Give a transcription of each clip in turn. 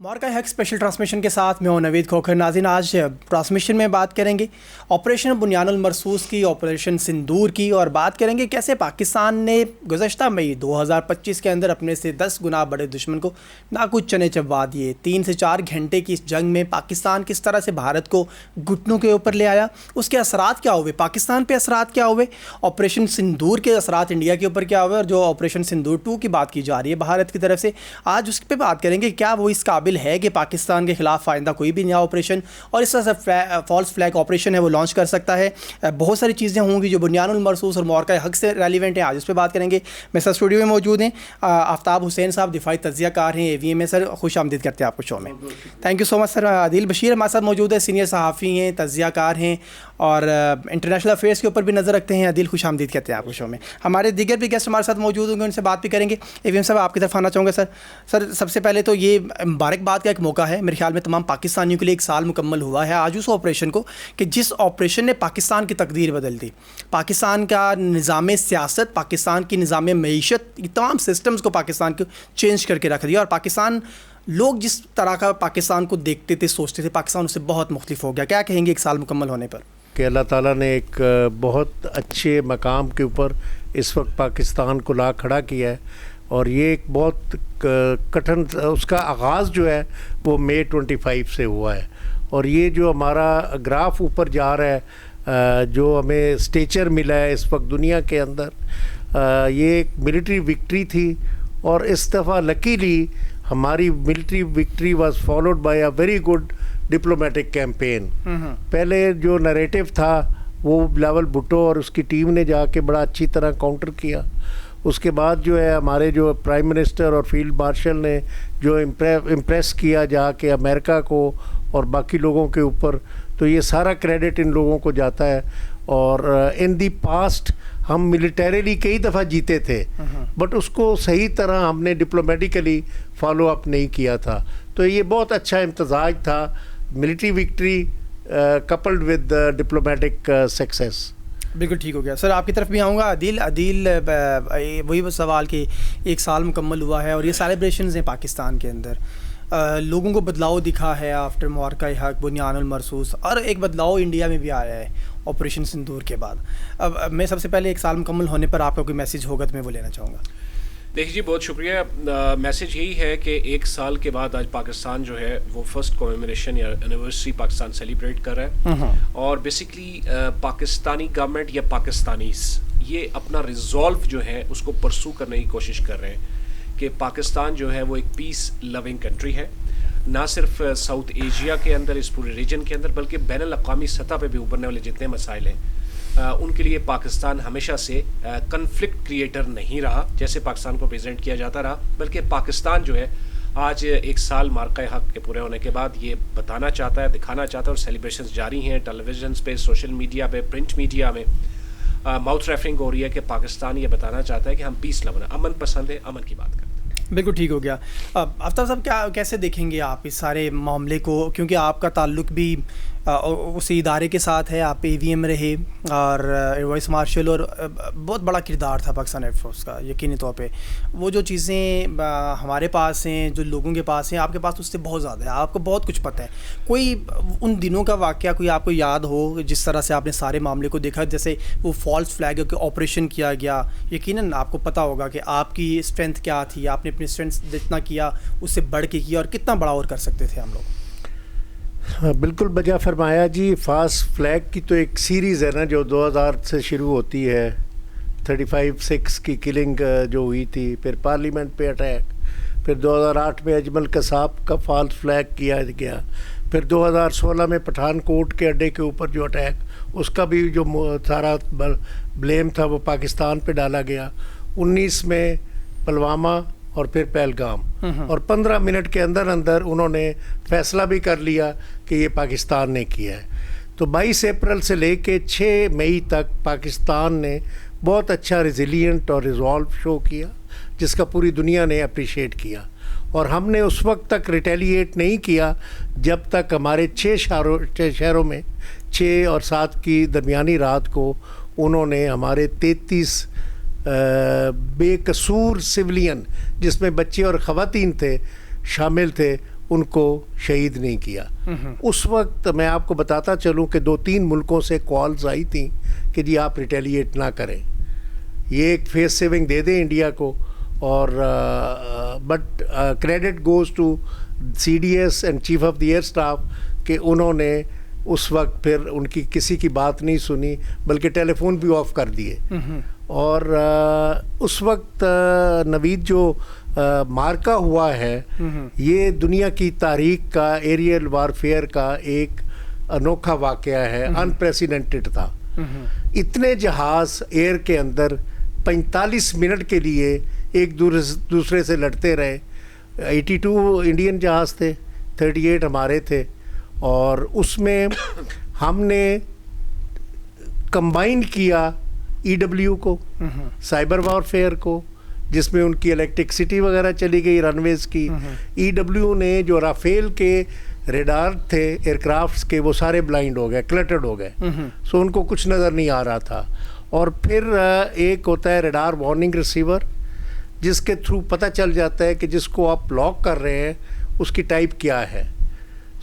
مورکہ حق special transmission کے ساتھ میں ہوں نوید کھوکھر. ناظرین, آج ٹرانسمیشن میں بات کریں گے آپریشن بنیان المرصوص کی, آپریشن سندور کی, اور بات کریں گے کیسے پاکستان نے گزشتہ مئی 2025 کے اندر اپنے سے 10 گنا بڑے دشمن کو ناکچ چنے چبوا دیے. 3 سے 4 گھنٹے کی اس جنگ میں پاکستان کس طرح سے بھارت کو گھٹنوں کے اوپر لے آیا, اس کے اثرات کیا ہوئے, پاکستان پہ اثرات کیا ہوئے, آپریشن سندور کے اثرات انڈیا کے اوپر کیا ہوئے, اور جو آپریشن سندور 2 کی بات کی جا رہی ہے بھارت کی طرف سے, آج اس پہ بات کریں گے. کیا وہ اس قابل ہے کہ پاکستان کے خلاف آئندہ کوئی بھی نیا آپریشن اور اس طرح سے فالس فلیگ آپریشن ہے وہ لانچ کر سکتا ہے. بہت ساری چیزیں ہوں گی جو بنیان المرصوص اور مورکہ حق سے ریلیونٹ ہیں, آج اس پہ بات کریں گے. میرے ساتھ اسٹوڈیو میں موجود ہیں آفتاب حسین صاحب, دفاعی تجزیہ کار ہیں, AVM میں. سر خوش آمدید کرتے ہیں آپ کو شو میں. تھینک یو سو مچ سر. عادل بشیر ہمارے ساتھ موجود ہے, سینئر صحافی ہیں, تجزیہ کار ہیں اور انٹرنیشنل افیئرس کے اوپر بھی نظر رکھتے ہیں. عادل خوش آمدید کرتے ہیں آپ کو شو میں. ہمارے دیگر بھی گیسٹ ہمارے ساتھ موجود ہوں گے, ان سے بات بھی کریں گے. AVM صاحب آپ کی طرف آنا چاہوں گا. سر سب سے پہلے تو یہ مبارکباد کا ایک موقع ہے میرے خیال میں تمام پاکستانیوں کے لیے. 1 سال مکمل ہوا ہے آج اس آپریشن کو کہ جس آپریشن نے پاکستان کی تقدیر بدل دی, پاکستان کا نظام سیاست, پاکستان کی نظام معیشت, تمام سسٹمز کو پاکستان کو چینج کر کے رکھ دیا. اور پاکستان لوگ جس طرح کا پاکستان کو دیکھتے تھے, سوچتے تھے, پاکستان اس سے بہت مختلف ہو گیا. کیا کہیں گے 1 سال مکمل ہونے پر؟ کہ اللہ تعالیٰ نے ایک بہت اچھے مقام کے اوپر اس وقت پاکستان کو لا کھڑا کیا ہے, اور یہ ایک بہت کٹھن, اس کا آغاز جو ہے وہ مئی 25 سے ہوا ہے. اور یہ جو ہمارا گراف اوپر جا رہا ہے, جو ہمیں اسٹیچر ملا ہے اس وقت دنیا کے اندر, یہ ایک ملٹری وکٹری تھی. اور اس دفعہ لکیلی ہماری military victory was followed by a very good diplomatic campaign. پہلے جو نریٹو تھا وہ بلاول بھٹو اور اس کی ٹیم نے جا کے بڑا اچھی طرح کاؤنٹر کیا. اس کے بعد جو ہے ہمارے جو پرائم منسٹر اور فیلڈ مارشل نے جو امپریس کیا جا کے امریکہ کو اور باقی لوگوں کے اوپر, تو یہ سارا کریڈٹ ان لوگوں کو جاتا ہے. اور ان دی پاسٹ ہم ملیٹریلی کئی دفعہ جیتے تھے, بٹ اس کو صحیح طرح ہم نے ڈپلومیٹیکلی فالو اپ نہیں کیا تھا. تو یہ بہت اچھا امتزاج تھا, military victory coupled with diplomatic success. بالکل ٹھیک ہو گیا. سر آپ کی طرف بھی آؤں گا. عدیل وہی سوال کہ 1 سال مکمل ہوا ہے اور یہ سیلیبریشنز ہیں پاکستان کے اندر, لوگوں کو بدلاؤ دکھا ہے آفٹر مورکہ حق, بنیان المرصوص, اور ایک بدلاؤ انڈیا میں بھی آیا ہے آپریشن سندور کے بعد. اب میں سب سے پہلے 1 سال مکمل ہونے پر آپ کا کوئی میسیج ہوگا تو میں وہ لینا چاہوں گا. دیکھیے جی, بہت شکریہ. میسیج یہی ہے کہ 1 سال کے بعد آج پاکستان جو ہے وہ فرسٹ کومیموریشن یا اینیورسری پاکستان سیلیبریٹ کر رہا ہے. اور بیسکلی پاکستانی گورنمنٹ یا پاکستانیز یہ اپنا ریزولو جو ہے اس کو پرسو کرنے کی کوشش کر رہے ہیں کہ پاکستان جو ہے وہ ایک پیس لونگ کنٹری ہے, نہ صرف ساؤتھ ایشیا کے اندر, اس پورے ریجن کے اندر, بلکہ بین الاقوامی سطح پہ بھی ابھرنے والے جتنے مسائل ہیں ان کے لیے پاکستان ہمیشہ سے کنفلکٹ کریٹر نہیں رہا جیسے پاکستان کو پریزنٹ کیا جاتا رہا, بلکہ پاکستان جو ہے آج 1 سال مورکہ حق کے پورے ہونے کے بعد یہ بتانا چاہتا ہے, دکھانا چاہتا ہے, اور سیلیبریشنز جاری ہیں ٹیلی ویژنس پہ, سوشل میڈیا پہ, پرنٹ میڈیا میں ماؤتھ ریفرنگ ہو رہی ہے کہ پاکستان یہ بتانا چاہتا ہے کہ ہم پیس لون, امن پسند ہے, امن کی بات کرتے ہیں. بالکل ٹھیک ہو گیا. آفتاب صاحب کیسے دیکھیں گے آپ اس سارے معاملے کو, کیونکہ آپ کا تعلق بھی اسی ادارے کے ساتھ ہے, آپ AVM رہے اور ایئر وائس مارشل, اور بہت بڑا کردار تھا پاکستان ایئر فورس کا یقینی طور پہ. وہ جو چیزیں ہمارے پاس ہیں, جو لوگوں کے پاس ہیں, آپ کے پاس اس سے بہت زیادہ ہے, آپ کو بہت کچھ پتہ ہے. کوئی ان دنوں کا واقعہ کوئی آپ کو یاد ہو جس طرح سے آپ نے سارے معاملے کو دیکھا, جیسے وہ فالس فلیگ کے آپریشن کیا گیا, یقیناً آپ کو پتہ ہوگا کہ آپ کی اسٹرینتھ کیا تھی, آپ نے اپنی اسٹرینتھ جتنا کیا اس سے بڑھ کے کیا, اور کتنا بڑا اور کر سکتے تھے ہم لوگ. بالکل بجا فرمایا جی. فاسٹ فلیگ کی تو ایک سیریز ہے نا جو 2000 سے شروع ہوتی ہے, 35/6 کی کلنگ جو ہوئی تھی, پھر پارلیمنٹ پہ اٹیک, پھر 2008 میں اجمل قصاب کا فالس فلیگ کیا گیا, پھر 2016 میں پٹھان کوٹ کے اڈے کے اوپر جو اٹیک, اس کا بھی جو سارا بلیم تھا وہ پاکستان پہ ڈالا گیا, 19 میں پلوامہ اور پھر پہلگام, اور 15 منٹ کے اندر انہوں نے فیصلہ بھی کر لیا کہ یہ پاکستان نے کیا ہے. تو 22 اپریل سے لے کے 6 مئی تک پاکستان نے بہت اچھا ریزیلینٹ اور ریزولو شو کیا جس کا پوری دنیا نے اپریشیٹ کیا. اور ہم نے اس وقت تک ریٹیلیٹ نہیں کیا جب تک ہمارے 6 شہروں میں 6 اور 7 کی درمیانی رات کو انہوں نے ہمارے 33 بے قصور سویلین جس میں بچے اور خواتین تھے شامل تھے, ان کو شہید نہیں کیا. اس وقت میں آپ کو بتاتا چلوں کہ 2-3 ملکوں سے کالز آئی تھیں کہ جی آپ ریٹیلیٹ نہ کریں, یہ ایک فیس سیونگ دے دیں انڈیا کو, اور but credit goes to C D S and chief of the air staff کہ انہوں نے اس وقت پھر ان کی کسی کی بات نہیں سنی بلکہ ٹیلی فون بھی آف کر دیے. اور اس وقت نوید جو مارکا ہوا ہے یہ دنیا کی تاریخ کا ایریل وارفیئر کا ایک انوکھا واقعہ ہے, انپریسیڈنٹڈ تھا. اتنے جہاز ایئر کے اندر 45 منٹ کے لیے ایک دوسرے سے لڑتے رہے. 82 انڈین جہاز تھے, 38 ہمارے تھے, اور اس میں ہم نے کمبائن کیا ای ڈبلیو کو, سائبر وارفیئر کو, جس میں ان کی الیکٹرکسٹی وغیرہ چلی گئی رن ویز کی. ای ڈبلیو نے جو رافیل کے ریڈار تھے ایئر کرافٹس کے وہ سارے بلائنڈ ہو گئے, کلٹرڈ ہو گئے, سو ان کو کچھ نظر نہیں آ رہا تھا. اور پھر ایک ہوتا ہے ریڈار وارننگ ریسیور جس کے تھرو پتہ چل جاتا ہے کہ جس کو آپ بلاک کر رہے ہیں اس کی ٹائپ کیا ہے.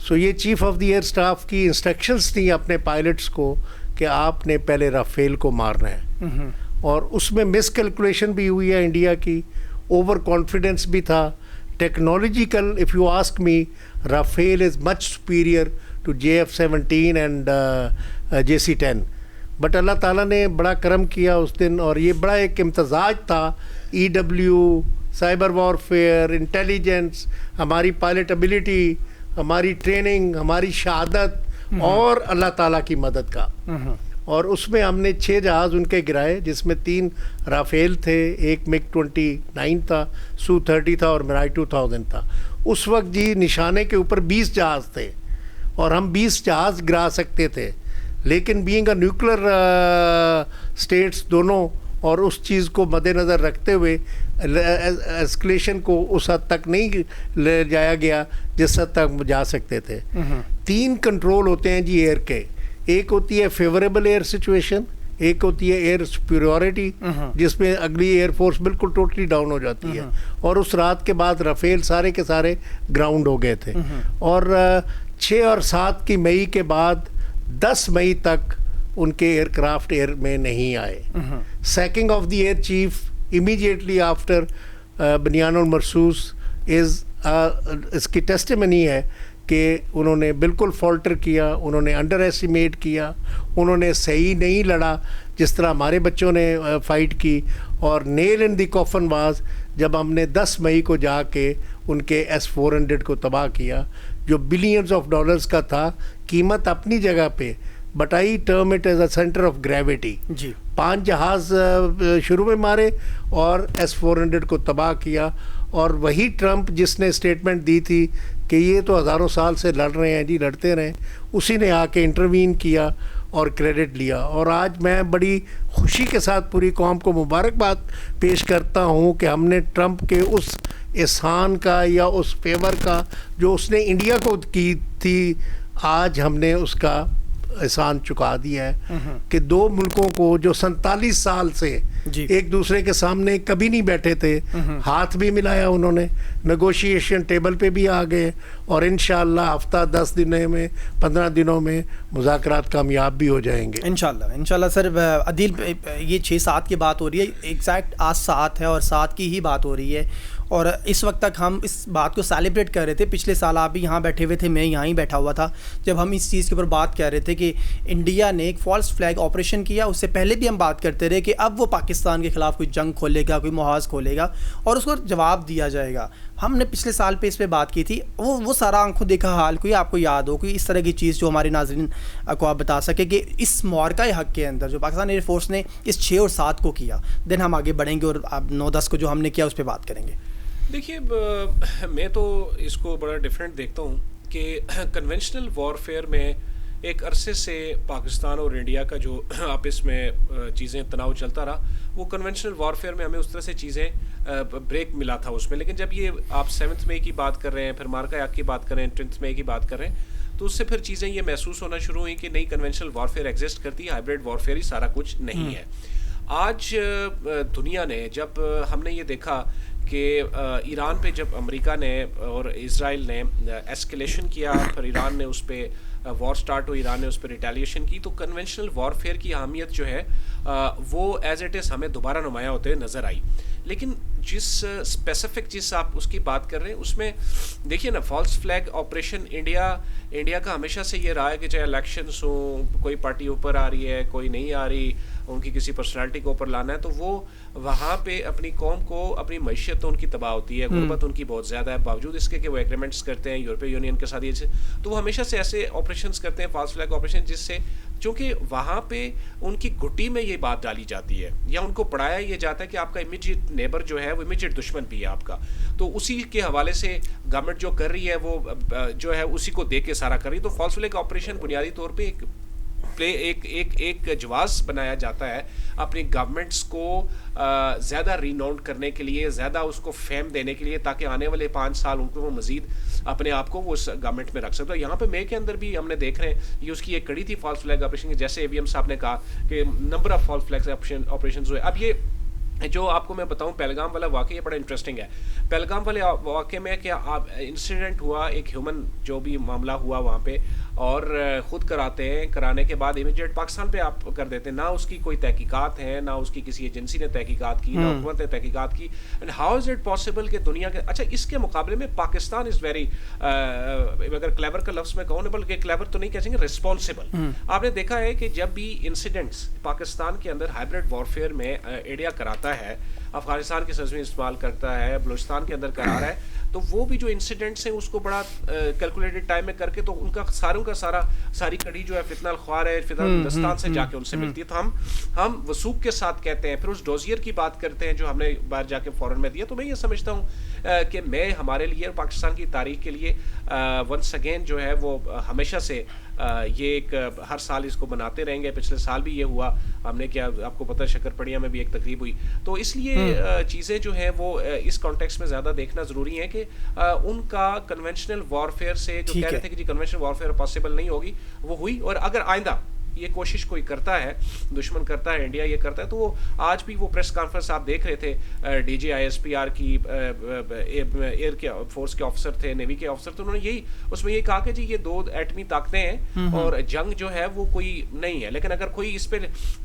سو یہ chief of the air staff کی انسٹرکشنز تھیں اپنے پائلٹس کو کہ آپ نے پہلے رافیل کو مارنا ہے, اور اس میں مس کیلکولیشن بھی ہوئی ہے انڈیا کی, اوور کانفیڈنس بھی تھا. Technological if you ask me Rafale is much superior to JF-17 and JC-10, but اللہ تعالیٰ نے بڑا کرم کیا اس دن, اور یہ بڑا ایک امتزاج تھا. E W, cyber warfare, intelligence, ہماری پائلٹ ابیلٹی, ہماری ٹریننگ, ہماری شہادت اور اللہ تعالیٰ کی مدد کا. اور اس میں ہم نے 6 جہاز ان کے گرائے جس میں 3 رافیل تھے, ایک MiG-29 تھا, Su-30 تھا اور Mirai 2000 تھا. اس وقت جی نشانے کے اوپر 20 جہاز تھے اور ہم 20 جہاز گرا سکتے تھے, لیکن بینگ اے نیوکلر اسٹیٹس دونوں, اور اس چیز کو مد نظر رکھتے ہوئے ایسکلیشن کو اس حد تک نہیں لے جایا گیا جس حد تک جا سکتے تھے. 3 کنٹرول ہوتے ہیں جی ایئر کے, ایک ہوتی ہے فیوریبل ایئر سچویشن, ایک ہوتی ہے ایئر سپیریورٹی جس میں اگلی ایئر فورس بالکل ٹوٹلی ڈاؤن ہو جاتی ہے, اور اس رات کے بعد رافیل سارے کے سارے گراؤنڈ ہو گئے تھے. اور 6 اور 7 کی مئی کے بعد 10 مئی تک ان کے ایئر کرافٹ ایئر میں نہیں آئے. Seeking of the air chief immediately after بنیان المرصوص اس کی ٹیسٹیمنی ہے کہ انہوں نے بالکل فالٹر کیا, انہوں نے انڈر ایسٹیمیٹ کیا, انہوں نے صحیح نہیں لڑا جس طرح ہمارے بچوں نے فائٹ کی. اور نیل ان دی کوفن واز جب ہم نے 10 مئی کو جا کے ان کے S-400 کو تباہ کیا جو بلینز آف ڈالرز کا تھا, قیمت اپنی جگہ پہ, but I term it as a centre of gravity. 5 جہاز شروع میں مارے اور S-400 کو تباہ کیا. اور وہی ٹرمپ جس نے اسٹیٹمنٹ دی تھی کہ یہ تو ہزاروں سال سے لڑ رہے ہیں جی, لڑتے رہیں, اسی نے آ کے انٹروین کیا اور کریڈٹ لیا. اور آج میں بڑی خوشی کے ساتھ پوری قوم کو مبارکباد پیش کرتا ہوں کہ ہم نے ٹرمپ کے اس احسان کا یا اس فیور کا جو اس نے انڈیا کو کی تھی, آج ہم نے اس کا احسان چکا دیا ہے کہ 2 ملکوں کو جو 47 سال سے ایک دوسرے کے سامنے کبھی نہیں بیٹھے تھے, ہاتھ بھی ملایا انہوں نے, نیگوشیشن ٹیبل پہ بھی آ گئے, اور انشاءاللہ ہفتہ 10 دنوں میں 15 دنوں میں مذاکرات کامیاب بھی ہو جائیں گے انشاءاللہ. سر عدیل, یہ 6-7 کی بات ہو رہی ہے, ایگزیکٹ آج 7 ہے اور 7 کی ہی بات ہو رہی ہے, اور اس وقت تک ہم اس بات کو سیلیبریٹ کر رہے تھے. پچھلے سال آپ بھی یہاں بیٹھے ہوئے تھے, میں یہاں ہی بیٹھا ہوا تھا جب ہم اس چیز کے اوپر بات کر رہے تھے کہ انڈیا نے ایک فالس فلیگ آپریشن کیا. اس سے پہلے بھی ہم بات کرتے رہے کہ اب وہ پاکستان کے خلاف کوئی جنگ کھولے گا, کوئی محاذ کھولے گا اور اس کو جواب دیا جائے گا. ہم نے پچھلے سال پہ اس پہ بات کی تھی, وہ سارا آنکھوں دیکھا حال کوئی آپ کو یاد ہو, کوئی اس طرح کی چیز جو ہمارے ناظرین کو آپ بتا سکے کہ اس معرکہ حق کے اندر جو پاکستان ایئر فورس نے اس 6 اور 7 کو کیا. دین ہم آگے بڑھیں گے اور آپ 9-10 کو جو ہم نے کیا اس پہ بات کریں گے. دیکھیے, میں تو اس کو بڑا ڈفرینٹ دیکھتا ہوں کہ کنونشنل وارفیئر میں ایک عرصے سے پاکستان اور انڈیا کا جو آپس میں چیزیں تناؤ چلتا رہا, وہ کنونشنل وارفیئر میں ہمیں اس طرح سے چیزیں بریک ملا تھا اس میں. لیکن جب یہ آپ 7 مئی کی بات کر رہے ہیں, پھر مارکا یاک کی بات کر رہے ہیں, 10 مئی کی بات کر رہے ہیں, تو اس سے پھر چیزیں یہ محسوس ہونا شروع ہوئیں کہ نئی کنونشنل وارفیئر ایگزسٹ کرتی ہے, ہائبریڈ وارفیئر ہی سارا کچھ نہیں ہے. آج دنیا نے جب ہم نے یہ دیکھا کہ ایران پہ جب امریکہ نے اور اسرائیل نے ایسکیلیشن کیا، پھر ایران نے اس پہ وار سٹارٹ ہو، ایران نے اس پہ ریٹیلیشن کی، تو کنونشنل وارفیئر کی اہمیت جو ہے وہ ایز اٹ از ہمیں دوبارہ نمایاں ہوتے ہوئے نظر آئی. لیکن جس اسپیسیفک جس آپ اس کی بات کر رہے ہیں اس میں دیکھیے نا، فالس فلیگ آپریشن انڈیا کا ہمیشہ سے یہ رہا ہے کہ چاہے الیکشنس ہوں، کوئی پارٹی اوپر آ رہی ہے، کوئی نہیں آ رہی، ان کی کسی پرسنالٹی کو اوپر لانا ہے، تو وہ وہاں پہ اپنی قوم کو، اپنی معیشت تو ان کی تباہ ہوتی ہے، غربت ان کی بہت زیادہ ہے، باوجود اس کے کہ وہ ایگریمنٹس کرتے ہیں یورپی یونین کے ساتھ، تو وہ ہمیشہ سے ایسے آپریشنز کرتے ہیں، فالس فلیگ آپریشن، جس سے چونکہ وہاں پہ ان کی گھٹی میں یہ بات ڈالی جاتی ہے یا ان کو پڑھایا یہ جاتا ہے کہ آپ کا امیجیٹ نیبر جو ہے وہ امیجیٹ دشمن بھی ہے آپ کا، تو اسی کے حوالے سے گورنمنٹ جو کر رہی ہے وہ جو ہے اسی کو دیکھ کے سارا کر رہی ہے. تو فالس فلیگ آپریشن بنیادی طور پہ ایک جواز بنایا جاتا ہے اپنی گورنمنٹس کو زیادہ ریناؤنڈ کرنے کے لیے، زیادہ اس کو فیم دینے کے لیے، تاکہ آنے والے 5 سال ان کو وہ مزید اپنے آپ کو وہ اس گورنمنٹ میں رکھ سکتا ہے. یہاں پہ مے کے اندر بھی ہم نے دیکھ رہے ہیں یہ اس کی ایک کڑی تھی فالس فلیگ آپریشن کی، جیسے AVM صاحب نے کہا کہ number of false flag operations ہوئے. اب یہ جو آپ کو میں بتاؤں پہلگام والا واقعہ یہ بڑا انٹرسٹنگ ہے. پہلگام والے واقعے میں کیا انسیڈنٹ ہوا، ایک ہیومن جو بھی معاملہ ہوا وہاں پہ، اور خود کراتے ہیں، کرانے کے بعد امیجیٹ پاکستان پہ آپ کر دیتے ہیں، نہ اس کی کوئی تحقیقات ہیں، نہ اس کی کسی ایجنسی نے تحقیقات کی، نہ حکومت نے تحقیقات کی. And how is it possible کہ دنیا کے اچھا اس کے مقابلے میں پاکستان از ویری، اگر کلیور کا لفظ میں کہوں نا، بلکہ کلیور تو نہیں کہہ سکیں گے، ریسپانسبل. آپ نے دیکھا ہے کہ جب بھی انسیڈنٹس پاکستان کے اندر ہائبرڈ وارفیئر میں انڈیا کراتا ہے، افغانستان کی سرزمین استعمال کرتا ہے، بلوچستان کے اندر کرا رہا ہے، تو وہ بھی جو انسیڈنٹس ہیں اس کو بڑا کیلکولیٹڈ ٹائم میں کر کے، تو ان کا ساری کڑی جو ہے فتنہ الخوار ہے، فتنہ ہندوستان سے جا کے ان سے ملتی ہے. تو ہم وثوق کے ساتھ کہتے ہیں، پھر اس ڈوزیئر کی بات کرتے ہیں جو ہم نے باہر جا کے فورن میں دیا. تو میں یہ سمجھتا ہوں کہ میں ہمارے لیے اور پاکستان کی تاریخ کے لیے ونس اگین جو ہے وہ ہمیشہ سے یہ ایک ہر سال اس کو مناتے رہیں گے. پچھلے سال بھی یہ ہوا، ہم نے کیا آپ کو پتہ شکر پڑیاں میں بھی ایک تقریب ہوئی. تو اس لیے چیزیں جو ہیں وہ اس کانٹیکس میں زیادہ دیکھنا ضروری ہے کہ ان کا کنونشنل وارفیئر سے جو کہہ رہے تھے کہ جی کنونشنل وارفیئر پاسبل نہیں ہوگی، وہ ہوئی. اور اگر آئندہ یہ کوشش کوئی کرتا ہے، دشمن کرتا ہے، انڈیا یہ کرتا ہے، تو وہ آج بھی وہ پریس کانفرنس آپ دیکھ رہے تھے، DGISPR کی ایئر کے فورس کے آفیسر تھے، نیوی کے آفیسر، تو انہوں نے اس میں یہ کہا کہ جی یہ 2 ایٹمی طاقتیں ہیں اور جنگ جو ہے وہ کوئی نہیں ہے، لیکن اگر کوئی اس پہ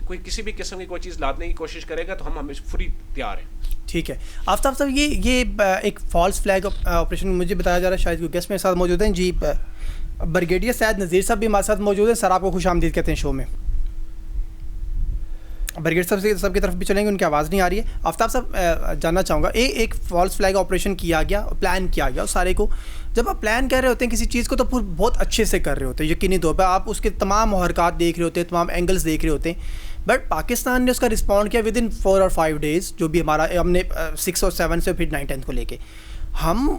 کوئی کسی بھی قسم کی کوئی چیز لادنے کی کوشش کرے گا تو ہم ہمیشہ فری تیار ہیں. ٹھیک ہے آفتاب صاحب، یہ ایک فالس فلیگ آپریشن مجھے بتایا جا رہا ہے، شاید کوئی گیسٹ میرے ساتھ موجود ہیں جی، بریگیڈیئر سید نذیر صاحب بھی ہمارے ساتھ موجود ہیں. سر آپ کو خوش آمدید کہتے ہیں شو میں. بریگیڈیئر صاحب سب کی طرف بھی چلیں گے، ان کی آواز نہیں آ رہی ہے. آفتاب صاحب جاننا چاہوں گا، ایک فالس فلیگ آپریشن کیا گیا، پلان کیا گیا سارے کو. جب آپ پلان کر رہے ہوتے ہیں کسی چیز کو تو پھر بہت اچھے سے کر رہے ہوتے ہیں، یقینی طور پہ آپ اس کے تمام محرکات دیکھ رہے ہوتے ہیں، تمام اینگلس دیکھ رہے ہوتے ہیں. بٹ پاکستان نے اس کا رسپونڈ کیا ود ان 4 اور 5 days، جو بھی ہم نے 6 اور 7 سے پھر 9 10 کو لے کے ہم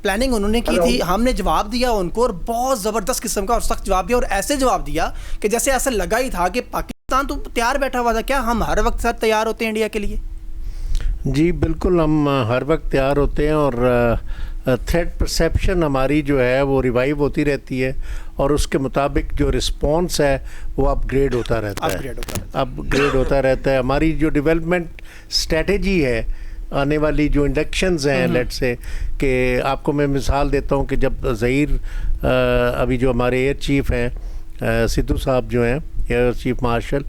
پلاننگ انہوں نے کی تھی، ہم نے جواب دیا ان کو، اور بہت زبردست قسم کا اور سخت جواب دیا، اور ایسے جواب دیا کہ جیسے ایسا لگا ہی تھا کہ پاکستان تو تیار بیٹھا ہوا تھا. کیا ہم ہر وقت سر تیار ہوتے ہیں انڈیا کے لیے؟ جی بالکل، ہم ہر وقت تیار ہوتے ہیں، اور تھریٹ پرسیپشن ہماری جو ہے وہ ریوائیو ہوتی رہتی ہے، اور اس کے مطابق جو رسپانس ہے وہ اپ گریڈ ہوتا رہتا ہے. ہماری جو ڈیولپمنٹ اسٹریٹجی ہے، آنے والی جو انڈکشنز ہیں، لیٹ سے کہ آپ کو میں مثال دیتا ہوں کہ جب ظہیر ابھی جو ہمارے ایئر چیف ہیں سدھو صاحب جو ہیں ایئر چیف مارشل،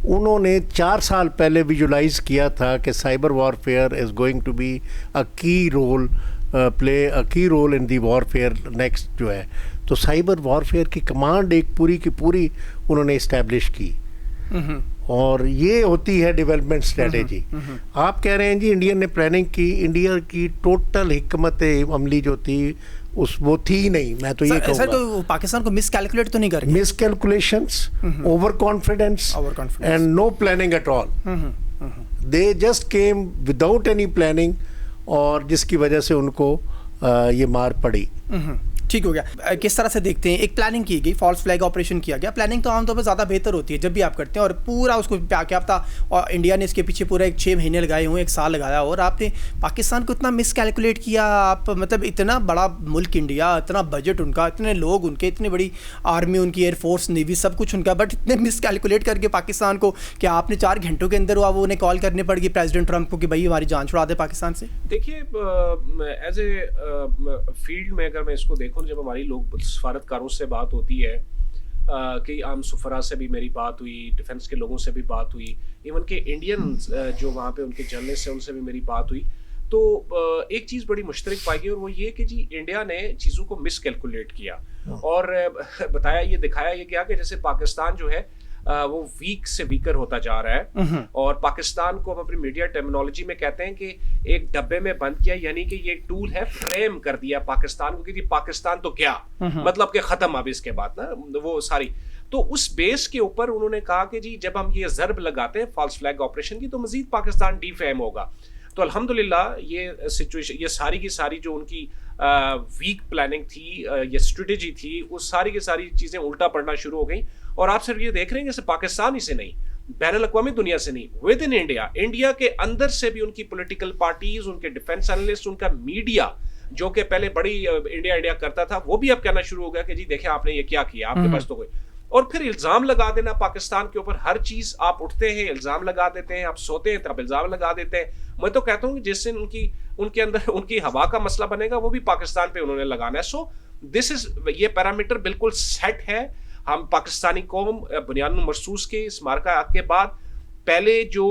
انہوں نے 4 سال پہلے ویژولائز کیا تھا کہ cyber warfare is going to be a key role in the warfare next جو ہے. تو سائبر وارفیئر کی کمانڈ ایک پوری کی پوری انہوں نے اسٹیبلش کی، اور یہ ہوتی ہے ڈیولپمنٹ اسٹریٹجی. آپ کہہ رہے ہیں جی انڈیا نے پلاننگ کی، انڈیا کی ٹوٹل حکمت عملی جو تھی وہ تھی ہی نہیں. میں تو یہ کہوں گا پاکستان کو مس کیلکولیٹ تو نہیں کر گئے، miscalculations, over confidence and no planning at all. They just came without any planning, اور جس کی وجہ سے ان کو یہ مار پڑی. ٹھیک ہو گیا. کس طرح سے دیکھتے ہیں, ایک پلاننگ کی گئی, فالس فلیگ آپریشن کیا گیا. پلاننگ تو عام طور پہ زیادہ بہتر ہوتی ہے جب بھی آپ کرتے ہیں, اور پورا اس کو کیا پتا, اور انڈیا نے اس کے پیچھے پورا 6 مہینے لگائے ہوں, 1 سال لگایا, اور آپ نے پاکستان کو اتنا مس کیلکولیٹ کیا. آپ مطلب اتنا بڑا ملک انڈیا, اتنا بجٹ ان کا, اتنے لوگ ان کے, اتنی بڑی آرمی ان کی, ایئر فورس, نیوی, سب کچھ ان کا, بٹ اتنے مس کیلکولیٹ کر کے پاکستان کو کہ آپ نے 4 گھنٹوں کے اندر وہ انہیں کال کرنے پڑ گئی پریزیڈنٹ ٹرمپ کو کہ بھائی ہماری جان چھڑا دے پاکستان سے. دیکھیے ایز اے فیلڈ میں اگر میں اس کو دیکھوں, جب ہماری لوگ سفارتکاروں سے بات ہوتی ہے, کئی عام سفراء سے بھی میری بات ہوئی, ڈیفنس کے لوگوں سے بھی بات ہوئی, ایون کہ انڈین جو وہاں پہ ان کے جرنلسٹ ہیں ان سے بھی میری بات ہوئی, تو ایک چیز بڑی مشترک پائی گئی, اور وہ یہ کہ جی انڈیا نے چیزوں کو مس کیلکولیٹ کیا اور بتایا, یہ دکھایا یہ کیا کہ جیسے پاکستان جو ہے وہ ویک سے ویکر ہوتا جا رہا ہے, اور پاکستان کو ہم اپنی میڈیا ٹرمینالوجی میں کہتے ہیں کہ ایک ڈبے میں بند کیا, یعنی کہ یہ ٹول ہے فریم کر دیا پاکستان کو کہ پاکستان تو کیا مطلب کہ ختم اب اس کے بعد نا وہ ساری. تو اس بیس کے اوپر انہوں نے کہا کہ جی جب ہم یہ ضرب لگاتے ہیں فالس فلیگ آپریشن کی تو مزید پاکستان ڈی فیم ہوگا. تو الحمدللہ یہ سچویشن, یہ ساری کی ساری جو ان کی ویک پلاننگ تھی, یہ اسٹریٹجی تھی, وہ ساری کی ساری چیزیں الٹا پڑنا شروع ہو گئیں. اور آپ صرف یہ دیکھ رہے ہیں کہ پاکستان ہی سے نہیں, بین الاقوامی دنیا سے نہیں, ود ان انڈیا, انڈیا کے اندر سے بھی ان کی پولیٹیکل پارٹیز, ان کے ڈیفنس اینالسٹ, ان کا میڈیا جو کہ پہلے بڑی انڈیا کرتا تھا, وہ بھی اب کہنا شروع ہو گیا کہ جی دیکھیں آپ نے یہ کیا کیا, آپ کے پاس تو کوئی. اور پھر الزام لگا دینا پاکستان کے اوپر, ہر چیز آپ اٹھتے ہیں الزام لگا دیتے ہیں, آپ سوتے ہیں تب الزام لگا دیتے ہیں. میں تو کہتا ہوں کہ جس دن ان کے اندر ان کی ہوا کا مسئلہ بنے گا وہ بھی پاکستان پہ انہوں نے لگانا ہے. سو دس از, یہ پیرامیٹر بالکل سیٹ ہے. ہم پاکستانی قوم بنیاد المرصوص کے اس مارکا کے بعد پہلے جو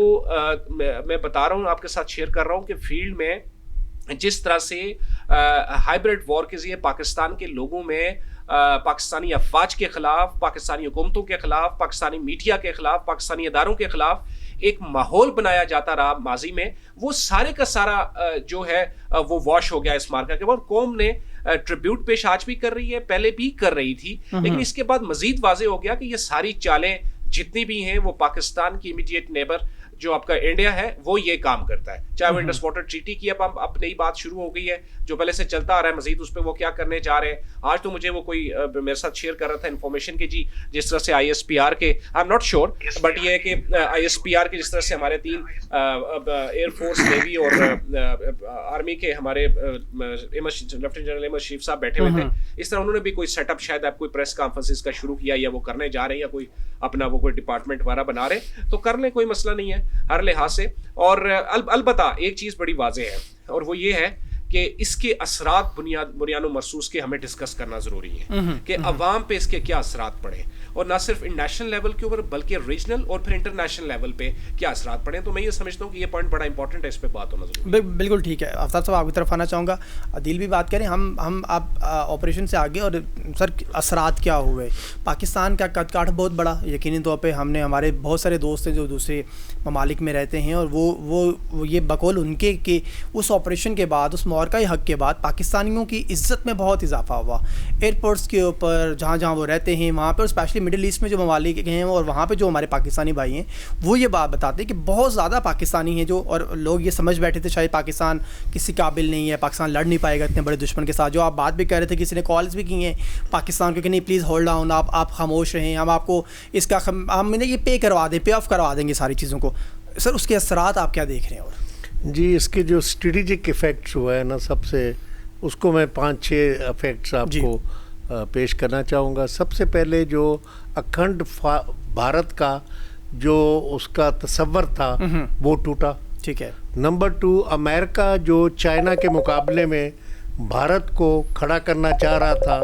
میں بتا رہا ہوں آپ کے ساتھ شیئر کر رہا ہوں کہ فیلڈ میں جس طرح سے ہائیبریڈ وار کے ذریعے پاکستان کے لوگوں میں پاکستانی افواج کے خلاف, پاکستانی حکومتوں کے خلاف, پاکستانی میڈیا کے خلاف, پاکستانی اداروں کے خلاف ایک ماحول بنایا جاتا رہا ماضی میں, وہ سارے کا سارا جو ہے وہ واش ہو گیا اس مارکا کے بعد. قوم نے ٹریبیوٹ پیش آج بھی کر رہی ہے, پہلے بھی کر رہی تھی, لیکن اس کے بعد مزید واضح ہو گیا کہ یہ ساری چالیں جتنی بھی ہیں وہ پاکستان کی امیڈیٹ نیبر جو آپ کا انڈیا ہے وہ یہ کام کرتا ہے. چاہے وہ انڈس واٹر ٹریٹی کی اب نئی بات شروع ہو گئی ہے جو پہلے سے چلتا آ رہا ہے, مزید اس پہ وہ کیا کرنے جا رہے ہیں. آج تو مجھے وہ کوئی میرے ساتھ شیئر کر رہا تھا انفارمیشن کے, جی جس طرح سے آئی ایس پی آر کے, I am not sure but یہ ہے کہ آئی ایس پی آر کے جس طرح سے ہمارے 3 ایئر فورس, نیوی اور آرمی کے ہمارے لیفٹیننٹ جنرل احمد شریف صاحب بیٹھے ہوئے تھے, اس طرح انہوں نے بھی کوئی سیٹ اپ شاید آپ کوئی پریس کانفرنس کا شروع کیا, یا وہ کرنے جا رہے ہیں, یا کوئی اپنا وہ کوئی ڈپارٹمنٹ وغیرہ بنا رہے, تو کر لیں, کوئی مسئلہ نہیں ہے ہر لحاظ سے. اور البتہ ایک چیز بڑی واضح ہے, اور وہ یہ ہے کہ اس کے اثرات بنیاد و مرصوص کے ہمیں ڈسکس کرنا ضروری ہے کہ عوام پہ اس کے کیا اثرات پڑے, اور نہ صرف نیشنل لیول کے اوپر بلکہ ریجنل اور پھر انٹرنیشنل لیول پہ کیا اثرات پڑے. تو میں یہ سمجھتا ہوں کہ یہ پوائنٹ بڑا امپورٹنٹ ہے, اس پہ بات ہونا ضروری ہے. بالکل ٹھیک ہے. آفتاب صاحب آپ کی طرف آنا چاہوں گا, عدیل بھی بات کریں. ہم آپ آپریشن سے آگے, اور سر اثرات کیا ہوئے, پاکستان کا قد کاٹھ بہت بڑا, یقینی طور پہ ہم نے, ہمارے بہت سارے دوست ہیں جو دوسرے ممالک میں رہتے ہیں, اور وہ یہ بقول ان کے کہ اس آپریشن کے بعد, اس مورکہ حق کے بعد پاکستانیوں کی عزت میں بہت اضافہ ہوا. ایئرپورٹس کے اوپر جہاں جہاں وہ رہتے ہیں وہاں پہ, اور اسپیشلی مڈل ایسٹ میں جو ممالک ہیں اور وہاں پہ جو ہمارے پاکستانی بھائی ہیں وہ یہ بات بتاتے ہیں کہ بہت زیادہ پاکستانی ہیں جو, اور لوگ یہ سمجھ بیٹھے تھے شاید پاکستان کسی قابل نہیں ہے, پاکستان لڑ نہیں پائے گا اتنے بڑے دشمن کے ساتھ. جو آپ بات بھی کہہ رہے تھے, کسی نے کالز بھی کی ہیں پاکستان کو کہ نہیں پلیز ہولڈ ڈاؤن, آپ خاموش رہیں, ہم آپ کو اس کا ہم یہ پے کروا دیں, پے آف کروا دیں گے ساری چیزوں کو. سر اس کے اثرات آپ کیا دیکھ رہے ہیں؟ اور جی اس کے جو اسٹریٹجک افیکٹس ہوا ہے نا, سب سے اس کو میں 5-6 افیکٹس آپ کو پیش کرنا چاہوں گا. سب سے پہلے جو اکھنڈ بھارت کا جو اس کا تصور تھا وہ ٹوٹا. ٹھیک ہے. نمبر 2, امریکہ جو چائنا کے مقابلے میں بھارت کو کھڑا کرنا چاہ رہا تھا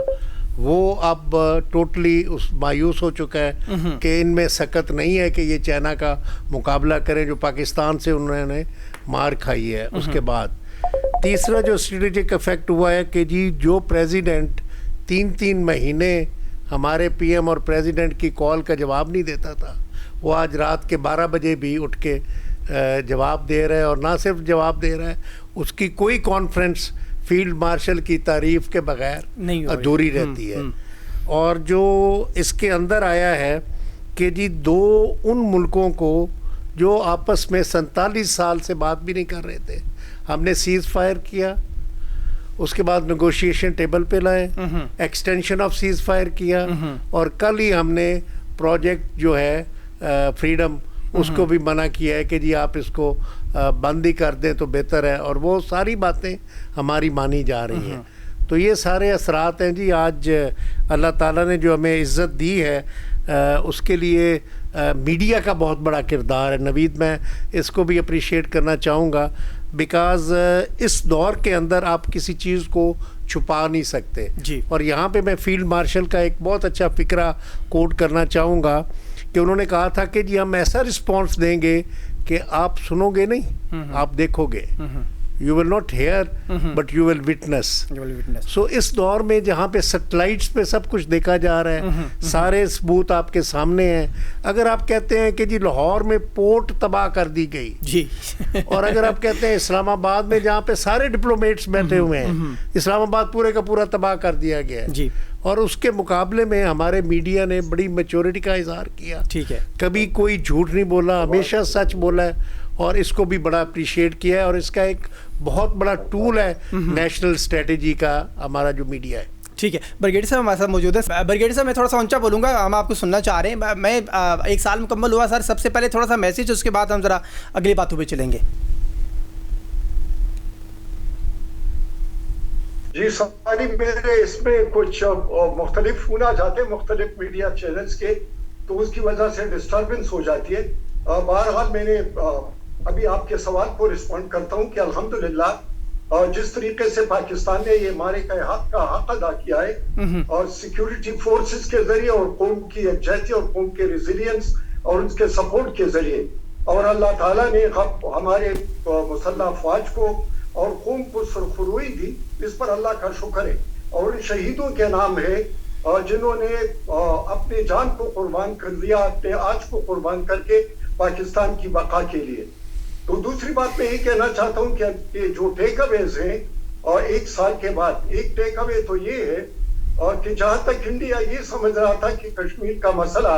وہ اب ٹوٹلی مایوس ہو چکا ہے کہ ان میں سکت نہیں ہے کہ یہ چائنا کا مقابلہ کریں جو پاکستان سے انہوں نے مار کھائی ہے. اس کے بعد تیسرا جو اسٹریٹجک افیکٹ ہوا ہے کہ جی جو پریزیڈنٹ 3 مہینے ہمارے پی ایم اور پریزیڈنٹ کی کال کا جواب نہیں دیتا تھا, وہ آج رات کے 12 بجے بھی اٹھ کے جواب دے رہا ہے, اور نہ صرف جواب دے رہا ہے, اس کی کوئی کانفرنس فیلڈ مارشل کی تعریف کے بغیر ادھوری رہتی ہے. اور جو اس کے اندر آیا ہے کہ جی 2 ان ملکوں کو جو آپس میں 47 سال سے بات بھی نہیں کر رہے تھے, ہم نے سیز فائر کیا, اس کے بعد نیگوشیشن ٹیبل پہ لائے, ایکسٹینشن آف سیز فائر کیا, اور کل ہی ہم نے پروجیکٹ جو ہے فریڈم اس کو بھی منع کیا ہے کہ جی آپ اس کو بند ہی کر دیں تو بہتر ہے, اور وہ ساری باتیں ہماری مانی جا رہی ہیں. تو یہ سارے اثرات ہیں جی. آج اللہ تعالیٰ نے جو ہمیں عزت دی ہے اس کے لیے میڈیا کا بہت بڑا کردار ہے. نوید, میں اس کو بھی اپریشیٹ کرنا چاہوں گا, بیکاز اس دور کے اندر آپ کسی چیز کو چھپا نہیں سکتے جی. اور یہاں پہ میں فیلڈ مارشل کا ایک بہت اچھا فقرہ کوٹ کرنا چاہوں گا کہ انہوں نے کہا تھا کہ جی ہم ایسا رسپانس دیں گے کہ آپ سنو گے نہیں, آپ دیکھو گے. You will not hear, but you will witness. So اس دور میں جہاں پہ سیٹلائٹس پہ سب کچھ دیکھا جا رہا ہے, سارے ثبوت آپ کے سامنے ہیں. اگر آپ کہتے ہیں کہ جی لاہور میں پورٹ تباہ کر دی گئی جی, اور اگر آپ کہتے ہیں اسلام آباد میں جہاں پہ سارے ڈپلومیٹس بیٹھے ہوئے ہیں, اسلام آباد پورے کا پورا تباہ کر دیا گیا ہے جی, اور اس کے مقابلے میں ہمارے میڈیا نے بڑی میچورٹی کا اظہار کیا. ٹھیک ہے, کبھی کوئی جھوٹ نہیں بولا, ہمیشہ سچ بولا ہے, اور اس کو بھی بڑا اپریشیٹ کیا ہے. اور اس کا ایک بہت بڑا ٹول ہے نیشنل اسٹریٹجی کا ہمارا جو میڈیا ہے. ٹھیک ہے. برگیڈی صاحب ہمارے ساتھ موجود ہے. برگیڈی صاحب, میں تھوڑا سا اونچا بولوں گا, ہم آپ کو سننا چاہ رہے ہیں. میں 1 سال مکمل ہوا سر, سب سے پہلے تھوڑا سا میسیج, اس کے بعد ہم ذرا اگلی باتوں پہ چلیں گے. جی ساری میرے اس میں کچھ مختلف ہونا چاہتے ہیں مختلف میڈیا چینلز کے, تو اس کی وجہ سے ڈسٹربنس ہو جاتی ہے. بہرحال میں نے ابھی آپ کے سوال کو رسپونڈ کرتا ہوں کہ الحمدللہ جس طریقے سے پاکستان نے یہ مارے کا حق ادا کیا ہے, اور سیکیورٹی فورسز کے ذریعے اور قوم کی یکجہتی اور قوم کے ریزیلینس اور اس کے سپورٹ کے ذریعے, اور اللہ تعالیٰ نے ہمارے مسلح افواج کو اور قوم کو سرخروئی دی, اس پر اللہ کا شکر ہے. اور ان شہیدوں کے نام ہے جنہوں نے اپنی جان کو قربان کر دیا, اپنے آج کو قربان کر کے پاکستان کی بقا کے لیے. تو دوسری بات میں یہ کہنا چاہتا ہوں کہ جو ٹیک اویز ہیں 1 سال کے بعد, ایک ٹیک اوے تو یہ ہے کہ جہاں تک انڈیا یہ سمجھ رہا تھا کہ کشمیر کا مسئلہ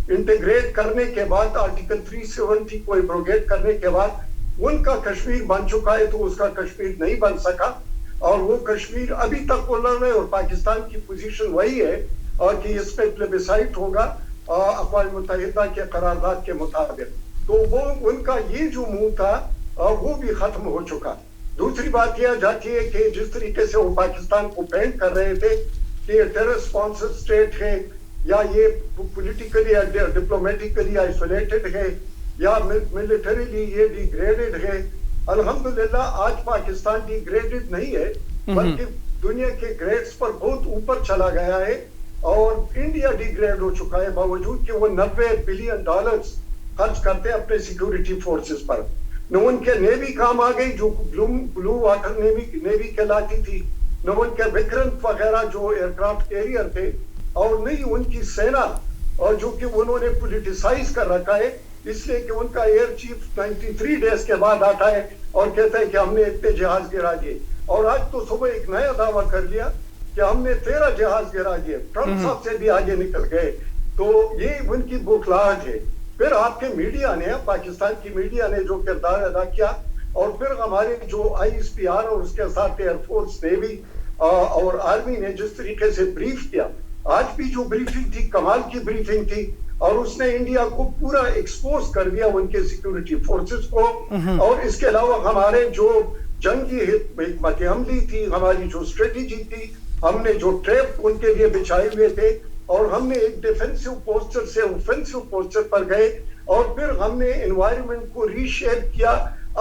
انٹیگریٹ کرنے کے بعد, آرٹیکل 370 کو ایبروگیٹ کرنے کے بعد ان کا کشمیر بن چکا ہے, تو اس کا کشمیر نہیں بن سکا. اور وہ کشمیر ابھی تک وہ لڑ رہے, اور پاکستان کی پوزیشن وہی ہے اور کہ اس پہ پلیبیسائٹ ہوگا اقوام متحدہ کے قرارداد کے مطابق. تو وہ ان کا یہ جو منہ تھا وہ بھی ختم ہو چکا. دوسری بات یہ جاتی ہے کہ جس طریقے سے وہ پاکستان کو پینٹ کر رہے تھے کہ یہ ٹیرر اسپانسر اسٹیٹ ہے, یا یہ پولیٹیکلی یا ڈپلومیٹیکلی آئسولیٹڈ ہے, یا ملٹریلی یہ ڈیگریڈڈ ہے. الحمدللہ آج پاکستان ڈیگریڈڈ نہیں ہے, بلکہ دنیا کے گریڈز پر بہت اوپر چلا گیا ہے, اور انڈیا ڈیگریڈ ہو چکا ہے, باوجود کہ وہ $90 بلین خرچ کرتے ہیں اپنے سیکیورٹی فورسز پر. نہ ان کے نیوی کام آ گئی جو بلو واٹر نیوی کہلاتی تھی, نہ ان کے وکرانت وغیرہ جو ایئر کرافٹ کیریئر تھے, اور نہیں ان کی سینا, اور جو کہ انہوں نے پولیٹیسائز کر رکھا ہے, اس لیے کہ ان کا ایئر چیف 93 ڈیز کے بعد آتا ہے اور کہتا ہے کہ ہم نے اتنے جہاز گرا دیے. اور آج تو صبح ایک نیا دعویٰ کر لیا کہ ہم نے 13 جہاز گرا دیے, ٹرمپ صاحب سے بھی آگے نکل گئے. تو یہ ان کی بوکھلاہٹ ہے. پھر آپ کے میڈیا نے, پاکستان کی میڈیا نے جو کردار ادا کیا, اور پھر ہمارے جو ISPR اور اس کے ساتھ ایئر فورس, نیوی اور آرمی نے جس طریقے سے بریف کیا, آج بھی جو بریفنگ تھی کمال کی بریفنگ تھی, اور اس نے انڈیا کو پورا ایکسپوز کر دیا ان کے سیکیورٹی فورسز کو. اور اس کے علاوہ ہمارے جو جنگی حکمت عملی تھی, ہماری جو اسٹریٹجی تھی, ہم نے جو ٹریپ ان کے لیے بچھائے ہوئے تھے, اور ہم نے ایک ڈیفینسو پوسچر سے اوفینسو پوسچر پر گئے, اور پھر ہم نے انوائرمنٹ کو ری شیپ کیا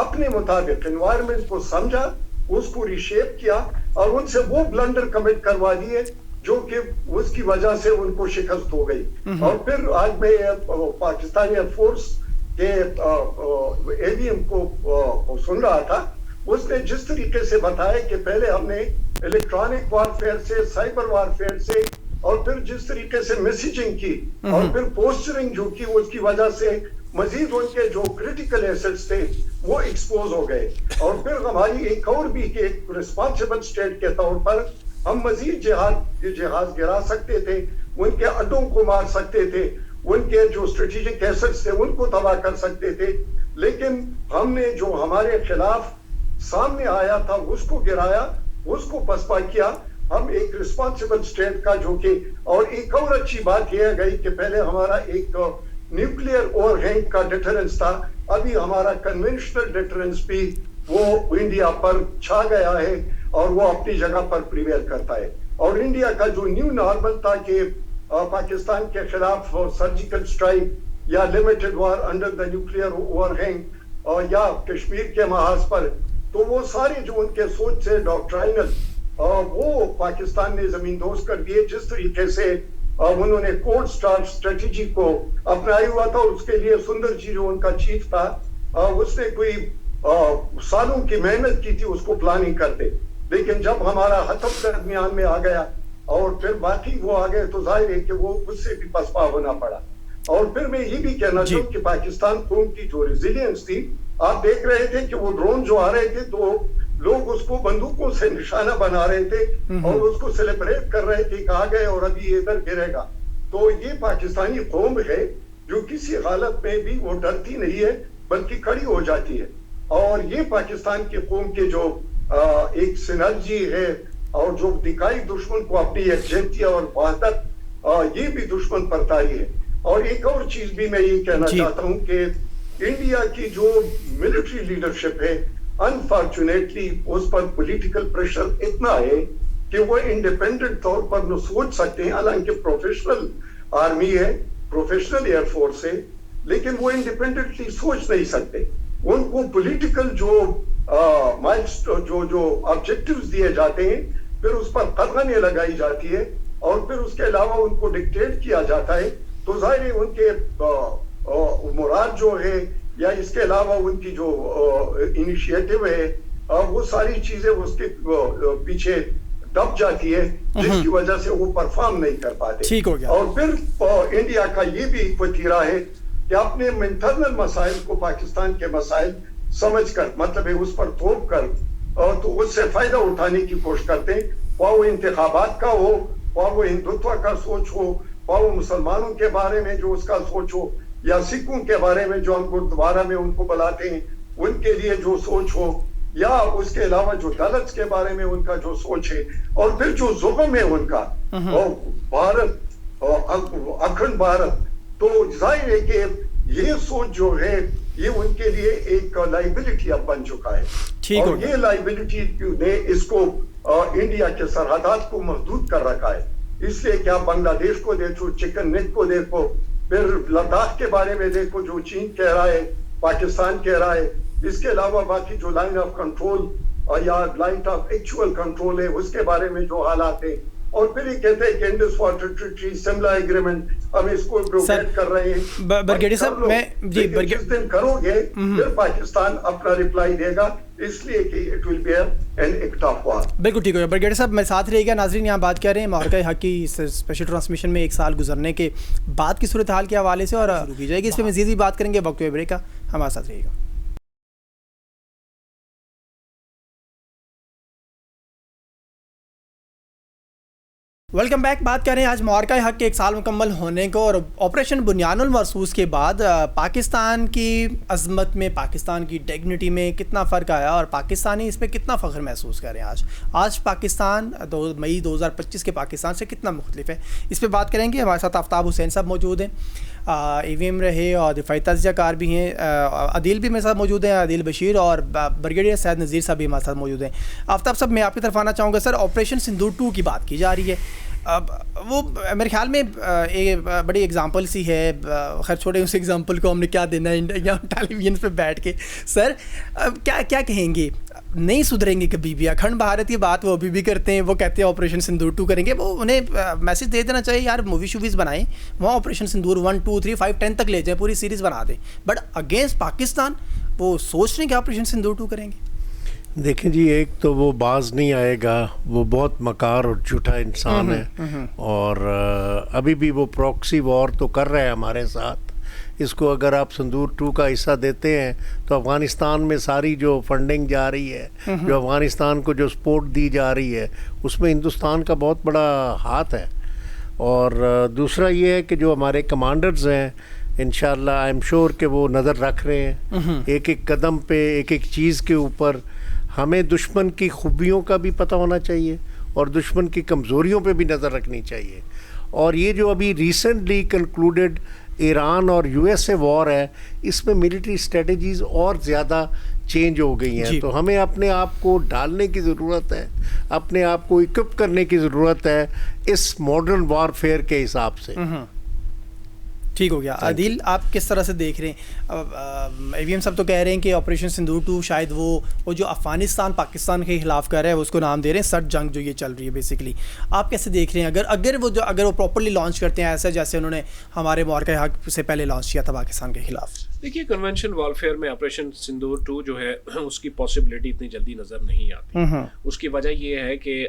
اپنے مطابق, انوائرمنٹ کو سمجھا, اس کو ری شیپ کیا, اور ان سے وہ بلنڈر کمٹ کروا دیے جو کہ اس کی وجہ سے ان کو شکست ہو گئی. اور پھر آج میں پاکستانی ایئر فورس کے AVM کو سن رہا تھا, اس نے جس طریقے سے بتایا کہ پہلے ہم نے الیکٹرانک وارفیئر سے, سائبر وارفیئر سے, اور پھر جس طریقے سے میسیجنگ کی, اور پھر پوسچرنگ جو کی, اس کی وجہ سے مزید ان کے جو کریٹیکل ایسٹس تھے وہ ایکسپوز ہو گئے. اور پھر ہماری ایک اور بھی کہ ایک ریسپانسبل اسٹیٹ کے طور پر ہم مزید جہاز گرا سکتے تھے, ان کے اڈوں کو مار سکتے تھے, ان کے جو اسٹریٹجک ایسٹس تھے ان کو تباہ کر سکتے تھے, لیکن ہم نے جو ہمارے خلاف سامنے آیا تھا اس کو گرایا, اس کو پسپا کیا. ہم ایک ریسپانسبل اسٹیٹ کا جو کہ, اور ایک اور اچھی بات یہ گئی کہ پہلے ہمارا ایک نیوکلیئر اوور ہینگ کا ڈیٹرنس تھا, ابھی ہمارا کنونشنل ڈیٹرنس بھی وہ انڈیا پر چھا گیا ہے اور وہ اپنی جگہ پر پریویل کرتا ہے. اور انڈیا کا جو نیو نارمل تھا کہ پاکستان کے خلاف سرجیکل اسٹرائک یا limited war under the nuclear overhang یا کشمیر کے محاذ پر, تو وہ سارے جو ان کے سوچ سے ڈاکٹرائنل وہ پاکستان نے زمین دوز کر دیے. جس طریقے سے انہوں نے کوڈ اسٹار اسٹریٹجی کو اپنایا ہوا تھا, اس کے لیے سندر جی جو ان کا چیف تھا اس نے کوئی سالوں کی محنت کی تھی اس کو پلاننگ کرتے, لیکن جب ہمارا حتف درمیان میں آ گیا اور پھر باقی وہ آ گئے تو ظاہر ہے کہ وہ اس سے بھی پسپا ہونا پڑا. اور پھر میں یہ بھی کہنا چاہوں کہ پاکستان قوم کی جو ریزیلینس تھی, آپ دیکھ رہے تھے کہ وہ ڈرون جو آ رہے تھے تو لوگ اس کو بندوقوں سے نشانہ بنا رہے تھے اور اس کو سیلیبریٹ کر رہے تھے کہ آ گئے اور ابھی یہ ادھر گرے گا. تو یہ پاکستانی قوم ہے جو کسی حالت میں بھی وہ ڈرتی نہیں ہے بلکہ کھڑی ہو جاتی ہے. اور یہ پاکستان کی قوم کے جو ایک سینرجی ہے اور جو دکھائی دشمن کو اپنی یکجہتی اور وحدت, یہ بھی دشمن پر تاری ہے. اور ایک اور چیز بھی میں یہ کہنا چاہتا ہوں کہ انڈیا کی جو ملٹری لیڈرشپ ہے, انفارچونیٹلی اس پر پولیٹیکل پریشر اتنا ہے کہ وہ انڈیپینڈنٹ طور پر نہ سوچ سکتے ہیں, حالانکہ پروفیشنل آرمی ہے, پروفیشنل ایئر فورس ہے, لیکن وہ انڈیپینڈنٹلی سوچ نہیں سکتے. ان کو پولیٹیکل جو جو آبجیکٹیوز دیے جاتے ہیں پھر اس پر قدغنیں لگائی جاتی ہے اور پھر اس کے علاوہ ان کو ڈکٹیٹ کیا جاتا ہے. تو ظاہر ہے ان کے مراد جو ہے یا اس کے علاوہ ان کی جو انیشیٹو ہے وہ ساری چیزیں اس کے پیچھے دب جاتی ہے, جس کی وجہ سے وہ پرفارم نہیں کر پاتے. اور پھر انڈیا کا یہ بھی وتیرہ ہے کہ اپنے انٹرنل مسائل کو پاکستان کے مسائل سمجھ کر, مطلب ہے اس پر تھوپ کر, تو اس سے فائدہ اٹھانے کی کوشش کرتے ہیں, خواہ وہ انتخابات کا ہو, خواہ وہ ہندوتوا کا سوچ ہو, خواہ وہ مسلمانوں کے بارے میں جو اس کا سوچ ہو, یا سکھوں کے بارے میں جو ہم گردوارہ میں ان کو بلاتے ہیں ان کے لیے جو سوچ ہو, یا اس کے علاوہ جو دلتس کے بارے میں ان کا جو سوچ ہے, اور پھر جو زغم ہے ان کا اور بھارت اکھنڈ بھارت. تو ظاہر ہے کہ یہ سوچ جو ہے یہ ان کے لیے ایک لائبلٹی اب بن چکا ہے, اور یہ لائبلٹی نے اس کو انڈیا کے سرحدات کو محدود کر رکھا ہے. اس لیے کہ آپ بنگلہ دیش کو دیکھو, چکن نیک کو دیکھو, پھر لداخ کے بارے میں دیکھو جو چین کہہ رہا ہے, پاکستان کہہ رہا ہے, اس کے علاوہ باقی جو لائن آف کنٹرول یا لائن آف ایکچوئل کنٹرول ہے اس کے بارے میں جو حالات ہیں, اور پھر یہ کہتے ہیں کہ انڈس واٹر ٹریٹی سملا ایگریمنٹ ہم اس کو پرووائڈ کر رہے ہیں. برگیڈی صاحب میں جس دن کرو گے پھر پاکستان اپنا ریپلائی دے گا, اس لیے کہ it will be an act of war. بالکل ٹھیک ہے برگیڈی صاحب, میں ساتھ رہے گا. ناظرین یہاں بات کر رہے ہیں معرکہ حق کی اسپیشل ٹرانسمیشن میں ایک سال گزرنے کے بعد کی صورتحال کے حوالے سے, اور شروع کی جائے گی. اس پہ مزید بھی بات کریں گے وقت بریک کا, ہمارے ساتھ رہے گا. Welcome back. بات کر رہے ہیں آج معرکہ حق کے ایک سال مکمل ہونے کو, اور آپریشن بنیان المرصوص کے بعد پاکستان کی عظمت میں, پاکستان کی ڈیگنیٹی میں کتنا فرق آیا اور پاکستانی اس پہ کتنا فخر محسوس کر رہے ہیں. آج پاکستان مئی 2025 کے پاکستان سے کتنا مختلف ہے, اس پہ بات کریں گے. ہمارے ساتھ آفتاب حسین صاحب موجود ہیں, ای وی ایم رہے اور دفاعی تجزیہ کار بھی ہیں. عدیل بھی میرے ساتھ موجود ہیں, عدیل بشیر, اور بریگیڈیئر سید نذیر صاحب بھی ہمارے ساتھ موجود ہیں. آفتاب صاحب میں آپ کی طرف آنا چاہوں گا. سر, آپریشن سندور 2 کی بات کی جا رہی ہے, اب وہ میرے خیال میں ایک بڑی ایگزامپل سی ہے. خیر چھوڑے اس ایگزامپل کو, ہم نے کیا دینا ہے ٹیلی ویژن پہ بیٹھ کے. سر کیا کہیں گے, نہیں سدھریں گے کبھی بھی؟ اکھنڈ بھارت کی بات وہ ابھی بھی کرتے ہیں, وہ کہتے ہیں آپریشن سندور 2 کریں گے. وہ انہیں میسج دے دینا چاہیے یار, مووی شوویز بنائیں, وہاں آپریشن سندور 1 2 3 5 10 تک لے جائیں, پوری سیریز بنا دیں. بٹ اگینسٹ پاکستان وہ سوچ رہے ہیں کہ آپریشن سندور 2 کریں گے. دیکھیں جی, ایک تو وہ باز نہیں آئے گا, وہ بہت مکار اور جھوٹا انسان ہے, اور ابھی بھی وہ پروکسی وار تو کر رہے ہیں ہمارے ساتھ. اس کو اگر آپ سندور 2 کا حصہ دیتے ہیں تو افغانستان میں ساری جو فنڈنگ جا رہی ہے, جو افغانستان کو جو سپورٹ دی جا رہی ہے, اس میں ہندوستان کا بہت بڑا ہاتھ ہے. اور دوسرا یہ ہے کہ جو ہمارے کمانڈرز ہیں انشاءاللہ آئی ایم شور کہ وہ نظر رکھ رہے ہیں ایک ایک قدم پہ, ایک ایک چیز کے اوپر. ہمیں دشمن کی خوبیوں کا بھی پتہ ہونا چاہیے اور دشمن کی کمزوریوں پہ بھی نظر رکھنی چاہیے. اور یہ جو ابھی ریسنٹلی کنکلوڈڈ ایران اور یو ایس اے وار ہے, اس میں ملٹری اسٹریٹجیز اور زیادہ چینج ہو گئی ہیں. تو ہمیں اپنے آپ کو ڈالنے کی ضرورت ہے, اپنے آپ کو اکوپ کرنے کی ضرورت ہے اس ماڈرن وار فیئر کے حساب سے. ٹھیک ہو گیا. عادل, آپ کس طرح سے دیکھ رہے ہیں؟ اے وی ایم صاحب تو کہہ رہے ہیں کہ آپریشن سندور 2 شاید وہ جو افغانستان پاکستان کے خلاف کر رہا ہے اس کو نام دے رہے ہیں سرد جنگ جو یہ چل رہی ہے بیسیکلی. آپ کیسے دیکھ رہے ہیں اگر وہ پراپرلی لانچ کرتے ہیں ایسا جیسے انہوں نے ہمارے معرکہ حق سے پہلے لانچ کیا تھا پاکستان کے خلاف؟ دیکھیے, کنونشن وارفیئر میں آپریشن سندور 2 جو ہے اس کی پاسبلٹی اتنی جلدی نظر نہیں آتی. اس کی وجہ یہ ہے کہ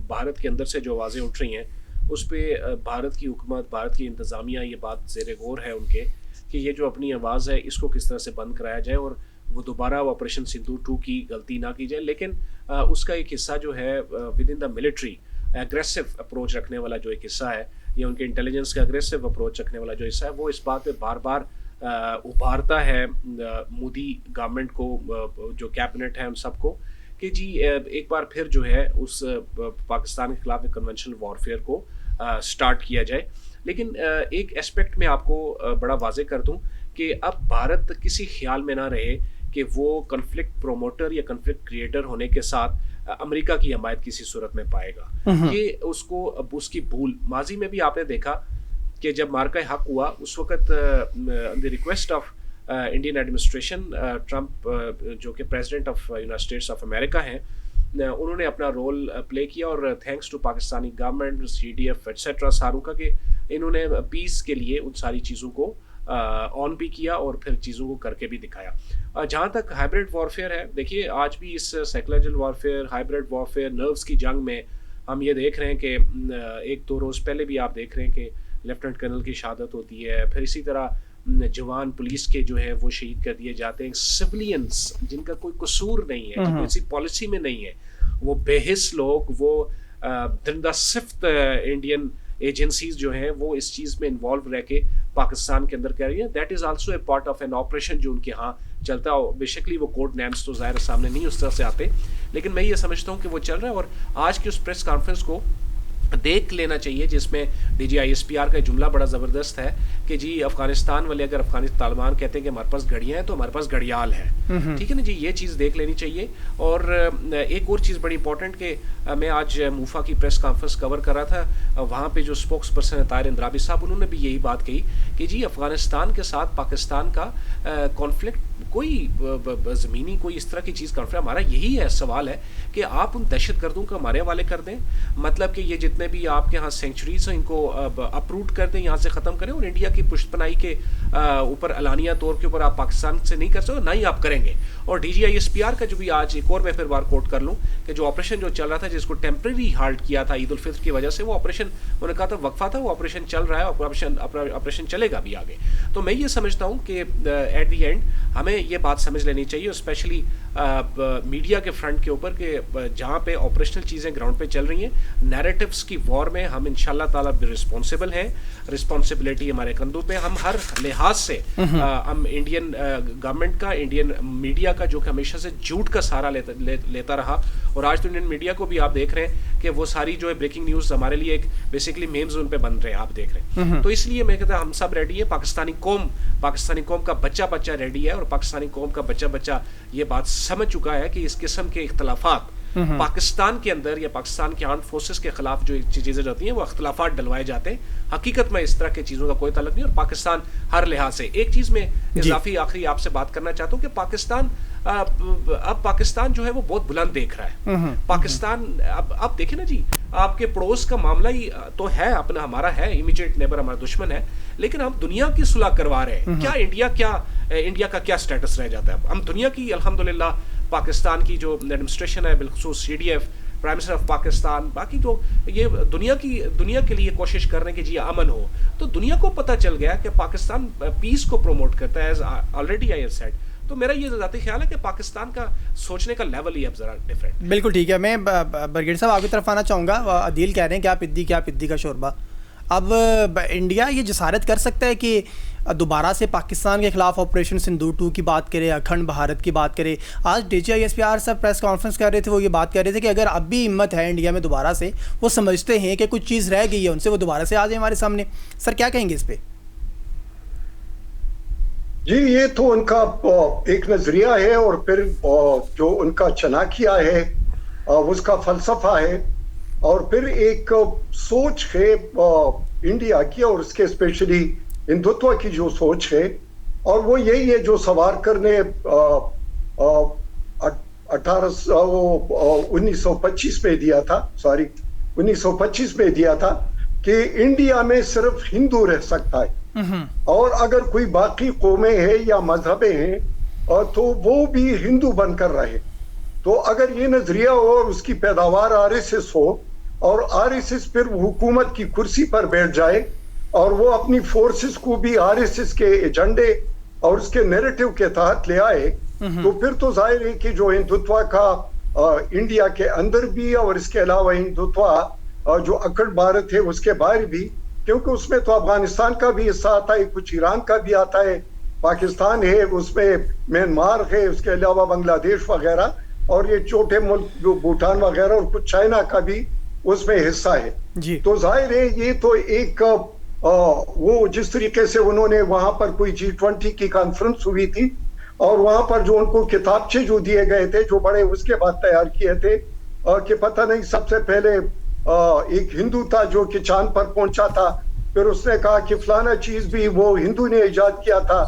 بھارت کے اندر سے جو آوازیں اٹھ رہی ہیں اس پہ بھارت کی حکومت, بھارت کی انتظامیہ یہ بات زیر غور ہے ان کے کہ یہ جو اپنی آواز ہے اس کو کس طرح سے بند کرایا جائے اور وہ دوبارہ آپریشن سندور 2 کی غلطی نہ کی جائے. لیکن اس کا ایک حصہ جو ہے with in the military aggressive approach رکھنے والا جو ایک حصہ ہے, یا ان کے انٹیلیجنس کا اگریسو اپروچ رکھنے والا جو حصہ ہے, وہ اس بات پہ بار بار ابھارتا ہے مودی گورنمنٹ کو, جو کیبنٹ ہے ان سب کو, کہ جی ایک بار پھر جو ہے اس پاکستان کے خلاف کنونشنل وارفیئر کو سٹارٹ کیا جائے. لیکن ایک اسپیکٹ میں آپ کو بڑا واضح کر دوں کہ اب بھارت کسی خیال میں نہ رہے کہ وہ کنفلکٹ پروموٹر یا کنفلکٹ کریٹر ہونے کے ساتھ امریکہ کی حمایت کسی صورت میں پائے گا. یہ اس کو اب اس کی بھول, ماضی میں بھی آپ نے دیکھا کہ جب مارکہ حق ہوا اس وقت the request of Indian administration, Trump جو کہ president of United States of America ہیں, انہوں نے اپنا رول پلے کیا اور thanks to Pakistani government, C D F etcetera ساروں کا, کہ انہوں نے پیس کے لیے ان ساری چیزوں کو آن بھی کیا اور پھر چیزوں کو کر کے بھی دکھایا. جہاں تک ہائبریڈ وارفیئر ہے, دیکھیے آج بھی اس psychological warfare, hybrid warfare, nerves کی جنگ میں ہم یہ دیکھ رہے ہیں کہ 1-2 روز پہلے بھی آپ دیکھ رہے ہیں کہ لیفٹنٹ کرنل کی شہادت ہوتی ہے, پھر اسی طرح جوان پولیس کے جو ہے وہ شہید کر دیے جاتے ہیں, سولینس جن کا کوئی قصور نہیں ہے, جن کسی پالیسی میں نہیں ہے, وہ بے حس لوگ, وہ درندہ صفت انڈین ایجنسیز جو ہیں وہ اس چیز میں انوالو رہ کے پاکستان کے اندر کر رہی ہیں. That is also a part of N operation جو ان کے ہاں چلتا ہے. بیسکلی وہ کوڈ نیمز تو ظاہر سامنے نہیں اس طرح سے آتے, لیکن میں یہ سمجھتا ہوں کہ وہ چل رہا ہے. اور آج کی اس پریس کانفرنس کو دیکھ لینا چاہیے جس میں D G I S P R کا جملہ بڑا زبردست ہے کہ جی افغانستان والے اگر طالبان کہتے ہیں کہ ہمارے پاس گھڑیاں ہیں تو ہمارے پاس گھڑیال ہے, ٹھیک ہے نا جی, یہ چیز دیکھ لینی چاہیے. اور ایک اور چیز بڑی امپورٹنٹ کہ میں آج موفا کی پریس کانفرنس کور کر رہا تھا, وہاں پہ جو اسپوکس پرسن ہے طاہر اندرابی صاحب, انہوں نے بھی یہی بات کہی کہ جی افغانستان کے ساتھ پاکستان کا کانفلکٹ کوئی زمینی کوئی اس طرح کی چیز کانفلکٹ, ہمارا یہی ہے سوال ہے کہ آپ ان دہشت گردوں کو ہمارے حوالے کر دیں, مطلب کہ یہ جتنے بھی آپ کے یہاں سینکچریز ہیں ان کو اپروٹ کر دیں, یہاں سے ختم کریں, اور انڈیا کی پشت پناہی کے اوپر علانیہ طور کے اوپر آپ پاکستان سے نہیں کر سکتے, نہ ہی آپ کریں گے. اور D G I S P R کا جو بھی آج ایک اور میں پھر بار کوٹ کر لوں کہ جو آپریشن جو چل رہا تھا جس کو ٹیمپریری ہالٹ کیا تھا عید الفطر کی وجہ سے, وہ آپریشن انہوں نے کہا تھا وقفہ تھا, وہ آپریشن چل رہا ہے, آپریشن چلے گا بھی آگے. تو میں یہ سمجھتا ہوں کہ ایٹ دی اینڈ ہمیں یہ بات سمجھ لینی چاہیے, اسپیشلی میڈیا کے فرنٹ کے اوپر, کہ جہاں پہ آپریشنل چیزیں گراؤنڈ پہ چل رہی ہیں, نیریٹیوز کی وار میں ہم انشاءاللہ تعالیٰ رسپانسبل ہیں, رسپانسبلٹی ہمارے کندھوں پہ, ہم ہر لحاظ سے ہم انڈین گورنمنٹ کا, انڈین میڈیا کا جو کہ ہمیشہ سے جھوٹ کا سہارا لیتا رہا, اور آج تو انڈین میڈیا کو بھی آپ دیکھ رہے ہیں کہ وہ ساری جو ہے بریکنگ نیوز ہمارے لیے ایک بیسکلی میم زون پہ بن رہے ہیں, آپ دیکھ رہے ہیں. تو اس لیے میں کہتا ہوں ہم سب ریڈی ہے, پاکستانی قوم کا بچہ ریڈی ہے, اور پاکستانی قوم کا بچہ یہ بات سمجھ چکا ہے کہ اس قسم کے اختلافات پاکستان کے اندر یا پاکستان کے آرمڈ فورسز کے خلاف جو چیزیں ہوتی ہیں وہ اختلافات ڈلوائے جاتے ہیں. حقیقت میں اس طرح کی چیزوں کا کوئی تعلق نہیں, اور پاکستان ہر لحاظ سے. ایک چیز میں اضافی آخری آپ سے بات کرنا چاہتا ہوں کہ اب پاکستان جو ہے وہ بہت بلند دیکھ رہا ہے. پاکستان اب دیکھیں نا جی, آپ کے پڑوس کا معاملہ ہی تو ہے اپنا, ہمارا ہے امیجیٹ نیبر, ہمارا دشمن ہے, لیکن ہم دنیا کی صلح کروا رہے ہیں. کیا انڈیا کا کیا سٹیٹس رہ جاتا ہے؟ ہم دنیا کی الحمدللہ پاکستان کی جو ایڈمنسٹریشن ہے, بالخصوص C D F, prime minister of Pakistan, باقی جو یہ دنیا کے لیے کوشش کر رہے ہیں کہ جی امن ہو, تو دنیا کو پتہ چل گیا کہ پاکستان پیس کو پروموٹ کرتا ہے, as already I have said. تو میرا یہ ذاتی خیال ہے کہ پاکستان کا سوچنے کا لیول ہی اب ذرا ڈفرینٹ. بالکل ٹھیک ہے. میں برگیڈ صاحب آپ کی طرف آنا چاہوں گا. عادل کہہ رہے ہیں کیا پدی کا شوربہ. اب انڈیا یہ جسارت کر سکتا ہے کہ دوبارہ سے پاکستان کے خلاف آپریشن سندور 2 کی بات کریں, اکھنڈ بھارت کی بات کریں. آج DGISPR صاحب پریس کانفرنس کر رہے تھے, وہ یہ بات کر رہے تھے کہ اگر اب بھی ہمت ہے انڈیا میں دوبارہ سے, وہ سمجھتے ہیں کہ کچھ چیز رہ گئی ہے ان سے, وہ دوبارہ سے آ جائیں ہمارے سامنے. سر کیا کہیں گے اس پہ؟ جی یہ تو ان کا ایک نظریہ ہے, اور پھر جو ان کا چناکیا ہے اس کا فلسفہ ہے, اور پھر ایک سوچ ہے انڈیا کی, اور اس کے اسپیشلی ہندوتوا کی جو سوچ ہے, اور وہ یہی ہے جو ساورکر نے 1925 میں دیا تھا, 1925 میں دیا تھا کہ انڈیا میں صرف ہندو رہ سکتا ہے, اور اگر کوئی باقی قومیں ہیں یا مذہبیں ہیں تو وہ بھی ہندو بن کر رہے. تو اگر یہ نظریہ ہو اور اس کی پیداوار RSS ہو, اور RSS پھر حکومت کی کرسی پر بیٹھ جائے اور وہ اپنی فورسز کو بھی RSS کے ایجنڈے اور اس کے نیریٹو کے تحت لے آئے, تو پھر تو ظاہر ہے کہ جو ہندوتوا کا انڈیا کے اندر بھی, اور اس کے علاوہ ہندوتوا جو اکھنڈ بھارت ہے اس کے باہر بھی, کیونکہ اس میں تو افغانستان کا بھی حصہ آتا ہے, کچھ ایران کا بھی آتا ہے, پاکستان ہے, اس میں میانمار ہے, اس کے علاوہ بنگلہ دیش وغیرہ, اور یہ چھوٹے ملک جو بھوٹان وغیرہ, اور کچھ چائنا کا بھی اس میں حصہ ہے. تو ظاہر ہے یہ تو ایک وہ جس طریقے سے انہوں نے وہاں پر کوئی G20 کی کانفرنس ہوئی تھی, اور وہاں پر جو ان کو کتابچے جو دیے گئے تھے, جو بڑے اس کے بعد تیار کیے تھے کہ پتہ نہیں سب سے پہلے ایک ہندو تھا جو کہ چاند پر پہنچا تھا, پھر اس نے کہا کہ فلانا چیز بھی وہ ہندو نے ایجاد کیا تھا,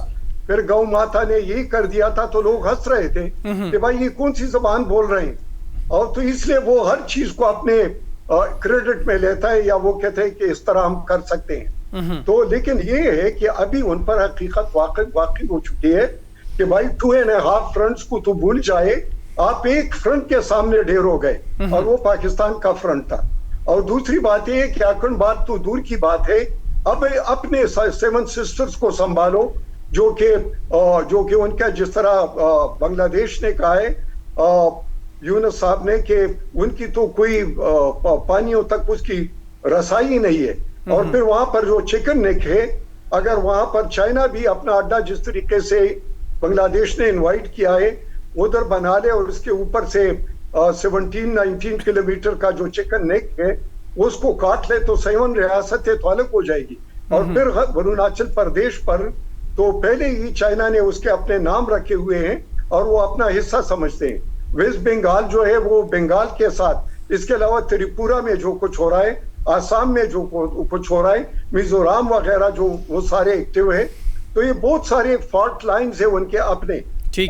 پھر گو ماتا نے یہی کر دیا تھا, تو لوگ ہنس رہے تھے کہ بھائی یہ کون سی زبان بول رہے ہیں, اور تو اس لیے وہ ہر چیز کو اپنے کریڈٹ میں لیتا ہے, یا وہ کہتے ہیں کہ اس طرح ہم کر سکتے ہیں. تو لیکن یہ ہے کہ ابھی ان پر حقیقت واقع ہو چکی ہے کہ بھائی 2.5 فرنٹس کو تو بھول جائے, آپ ایک فرنٹ کے سامنے ڈھیر ہو گئے, اور وہ پاکستان کا فرنٹ تھا. اور دوسری بات یہ کہ اکھنڈ بات تو دور کی بات ہے, اب اپنے 7 سسٹرز کو سنبھالو, جو کہ ان کا جس طرح بنگلہ دیش نے کہا ہے یونس صاحب نے کہ ان کی تو کوئی پانیوں تک اس کی رسائی نہیں ہے. اور پھر وہاں پر جو چکن نیک ہے, اگر وہاں پر چائنا بھی اپنا اڈا جس طریقے سے بنگلہ دیش نے انوائٹ کیا ہے ادھر بنا لے, اور اس کے اوپر سے 17-19 کلومیٹر کا جو چکن نیک ہے اس کو کاٹ لے, تو 7 ریاستیں تو الگ ہو جائے گی. اور پھر اروناچل پردیش پر تو پہلے ہی چائنا نے اس کے اپنے نام رکھے ہوئے ہیں, اور وہ اپنا حصہ سمجھتے ہیں. ویسٹ بنگال جو ہے وہ بنگال کے ساتھ, اس کے علاوہ تریپورہ میں جو کچھ ہو رہا ہے, آسام میں جو کچھ ہو رہا ہے, میزورام وغیرہ جو وہ سارے ایکٹیو ہیں, تو یہ بہت سارے فالٹ لائنز ہیں ان کے اپنے,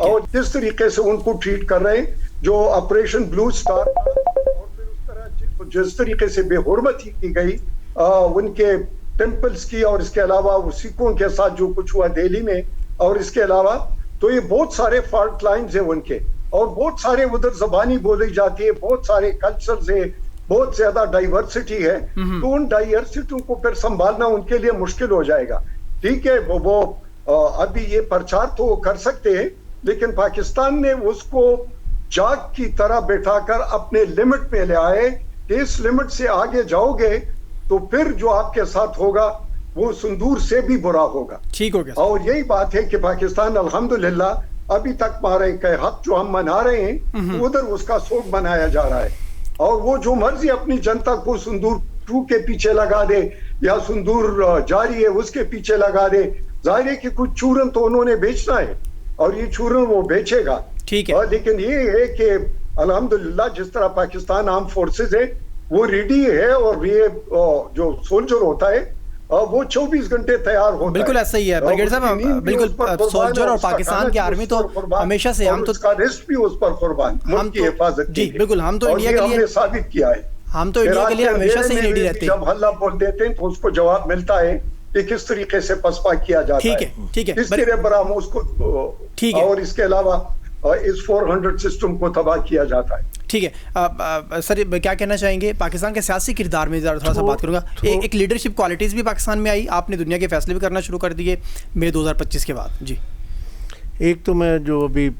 اور جس طریقے سے ان کو ٹریٹ کر رہے ہیں, جو آپریشن بلو سٹار, اور پھر اس طرح جس طریقے سے بے حرمتی کی گئی ان کے ٹیمپلز کی, اور اس کے علاوہ وہ سکھوں کے ساتھ جو کچھ ہوا دہلی میں, اور اس کے علاوہ تو یہ بہت سارے فالٹ لائنز ہیں ان کے, اور بہت سارے ادھر زبانی بولی جاتی ہے, بہت سارے کلچرز ہیں, بہت زیادہ ڈائیورسٹی ہے. تو ان ڈائیورسٹیوں کو پھر سنبھالنا ان کے لیے مشکل ہو جائے گا. ٹھیک ہے, وہ ابھی یہ پرچار تو کر سکتے ہیں, لیکن پاکستان نے اس کو جاگ کی طرح بیٹھا کر اپنے لمٹ میں لے آئے کہ اس لمٹ سے آگے جاؤ گے تو پھر جو آپ کے ساتھ ہوگا وہ سندور سے بھی برا ہوگا. ٹھیک ہو گیا. اور یہی بات ہے کہ پاکستان الحمدللہ ابھی تک ہمارے حق جو ہم منا رہے ہیں ادھر اس کا سوگ منایا جا رہا ہے, اور وہ جو مرضی اپنی جنتا کو سندور 2 کے پیچھے لگا دے, یا سندور جاری ہے اس کے پیچھے لگا دے. ظاہر ہے کہ کچھ چورن تو انہوں نے بیچنا ہے, اور یہ چورن وہ بیچے گا. ٹھیک ہے, لیکن یہ ہے کہ الحمدللہ جس طرح پاکستان آرم فورسز ہے وہ ریڈی ہے, اور یہ جو سولجر ہوتا ہے وہ 24 گھنٹے تیار ہوتا ہے. بالکل ایسا ہی ہے برگیڈ صاحب, بالکل سولجر اور پاکستان کی آرمی تو ہمیشہ سے, ہم تو اس کا رسک بھی اس پر قربان, ملک کی حفاظت. جی بالکل, ہم تو انڈیا کے لیے ثابت کیا ہے, ہم تو انڈیا کے لیے ہمیشہ سے ریڈی رہتے ہیں. جب حلہ بول دیتے ہیں تو اس کو جواب ملتا ہے کہ کس طریقے سے پسپا کیا جاتا ہے. ٹھیک ہے, اس کے لیے برہم اس کو, اور اس کے علاوہ اس 400 سسٹم کو تباہ کیا جاتا ہے. ٹھیک ہے سر, کیا کہنا چاہیں گے پاکستان کے سیاسی کردار میں تھوڑا سا بات کروں گا. ایک لیڈرشپ کوالٹیز بھی پاکستان میں آئی, آپ نے دنیا کے فیصلے بھی کرنا شروع کر دیے مئی 2025 کے بعد. جی ایک تو میں جو ابھی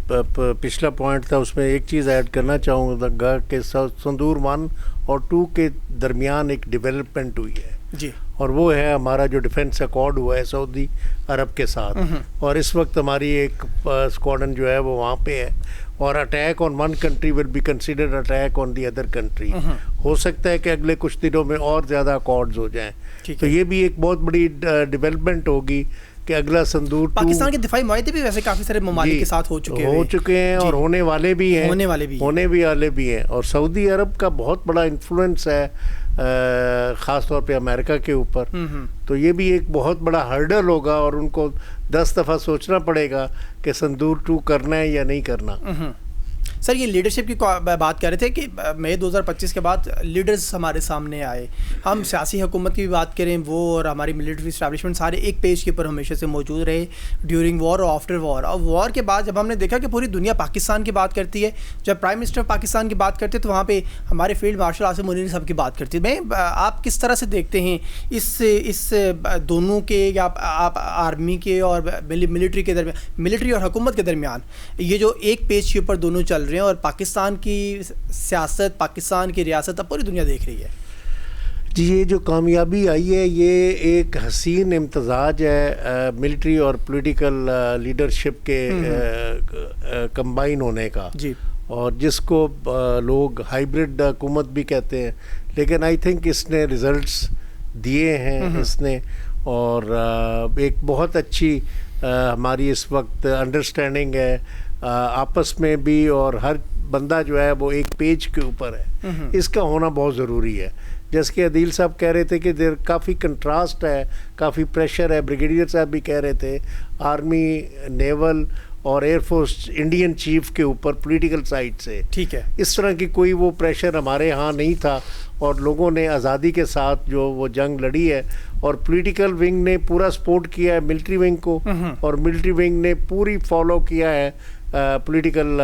پچھلا پوائنٹ تھا اس میں ایک چیز ایڈ کرنا چاہوں گا کہ سندور 1 اور 2 کے درمیان ایک ڈیولپمنٹ ہوئی ہے. جی, اور وہ ہے ہمارا جو ڈیفنس ایکارڈ ہوا ہے سعودی عرب کے ساتھ, اور اس وقت ہماری ایک اسکواڈن جو ہے وہ وہاں پہ ہے, اور attack on one country will be considered attack on the other country. ہو سکتا ہے کہ اگلے کچھ دنوں میں اور زیادہ اکارڈز ہو جائیں, تو یہ بھی ایک بہت بڑی ڈیولپمنٹ ہوگی کہ اگلا سندور پاکستان کے دفاعی معاہدے بھی ویسے کافی سارے ممالک کے ساتھ ہو چکے ہیں اور ہونے والے بھی ہیں, اور سعودی عرب کا بہت بڑا انفلوئنس ہے خاص طور پہ امریکہ کے اوپر. تو یہ بھی ایک بہت بڑا ہرڈل ہوگا, اور ان کو 10 دفعہ سوچنا پڑے گا کہ سندور 2 کرنا ہے یا نہیں کرنا. سر یہ لیڈرشپ کی بات کر رہے تھے کہ مئی 2025 کے بعد لیڈرز ہمارے سامنے آئے. ہم سیاسی حکومت کی بھی بات کریں, وہ اور ہماری ملٹری اسٹیبلشمنٹ سارے ایک پیج کے اوپر ہمیشہ سے موجود رہے ڈیورنگ وار اور آفٹر وار. اور وار کے بعد جب ہم نے دیکھا کہ پوری دنیا پاکستان کی بات کرتی ہے, جب پرائم منسٹر پاکستان کی بات کرتے ہیں تو وہاں پہ ہمارے فیلڈ مارشل آصف منیر صاحب کی بات کرتی ہے. آپ کس طرح سے دیکھتے ہیں اس دونوں کے, یا آپ آرمی کے اور ملٹری کے درمیان, ملٹری اور حکومت کے درمیان یہ جو ایک پیج کے اوپر دونوں چل رہے ہیں, اور پاکستان کی سیاست, پاکستان کی ریاست اب پوری دنیا دیکھ رہی ہے؟ جی, یہ جو کامیابی آئی ہے یہ ایک حسین امتزاج ہے ملٹری اور پولیٹیکل لیڈرشپ کے کمبائن ہونے کا, جی, اور جس کو لوگ ہائیبرڈ حکومت بھی کہتے ہیں, لیکن آئی تھنک اس نے ریزلٹس دیے ہیں اس نے, اور ایک بہت اچھی ہماری اس وقت انڈرسٹینڈنگ ہے آپس میں بھی, اور ہر بندہ جو ہے وہ ایک پیج کے اوپر ہے. اس کا ہونا بہت ضروری ہے. جیسے کہ عدیل صاحب کہہ رہے تھے کہ دیر کافی کنٹراسٹ ہے, کافی پریشر ہے. بریگیڈیئر صاحب بھی کہہ رہے تھے آرمی, نیول اور ایئر فورس انڈین چیف کے اوپر پولیٹیکل سائڈ سے. ٹھیک ہے, اس طرح کی کوئی وہ پریشر ہمارے ہاں نہیں تھا, اور لوگوں نے آزادی کے ساتھ جو وہ جنگ لڑی ہے, اور پولیٹیکل ونگ نے پورا سپورٹ کیا ہے ملٹری ونگ کو, اور ملٹری ونگ نے پوری فالو کیا ہے پولیٹیکل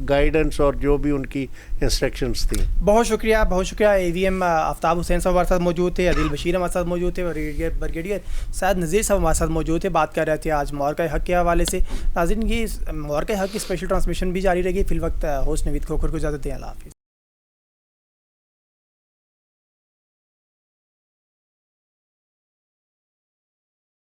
گائیڈنس اور جو بھی ان کی انسٹرکشنز تھیں. بہت شکریہ, بہت شکریہ. AVM آفتاب حسین صاحب ہمارے ساتھ موجود تھے, عدیل بشیر ہمارے ساتھ موجود تھے, اور بریگیڈیئر سعد نذیر صاحب ہمارے ساتھ موجود تھے. بات کر رہے تھے آج معرکہ حق کے حوالے سے. ناظرین, یہ معرکہ حق کی اسپیشل ٹرانسمیشن بھی جاری رہے گی. فی الوقت ہوسٹ نوید کھوکھر کو اجازت دیں. اللہ حافظ.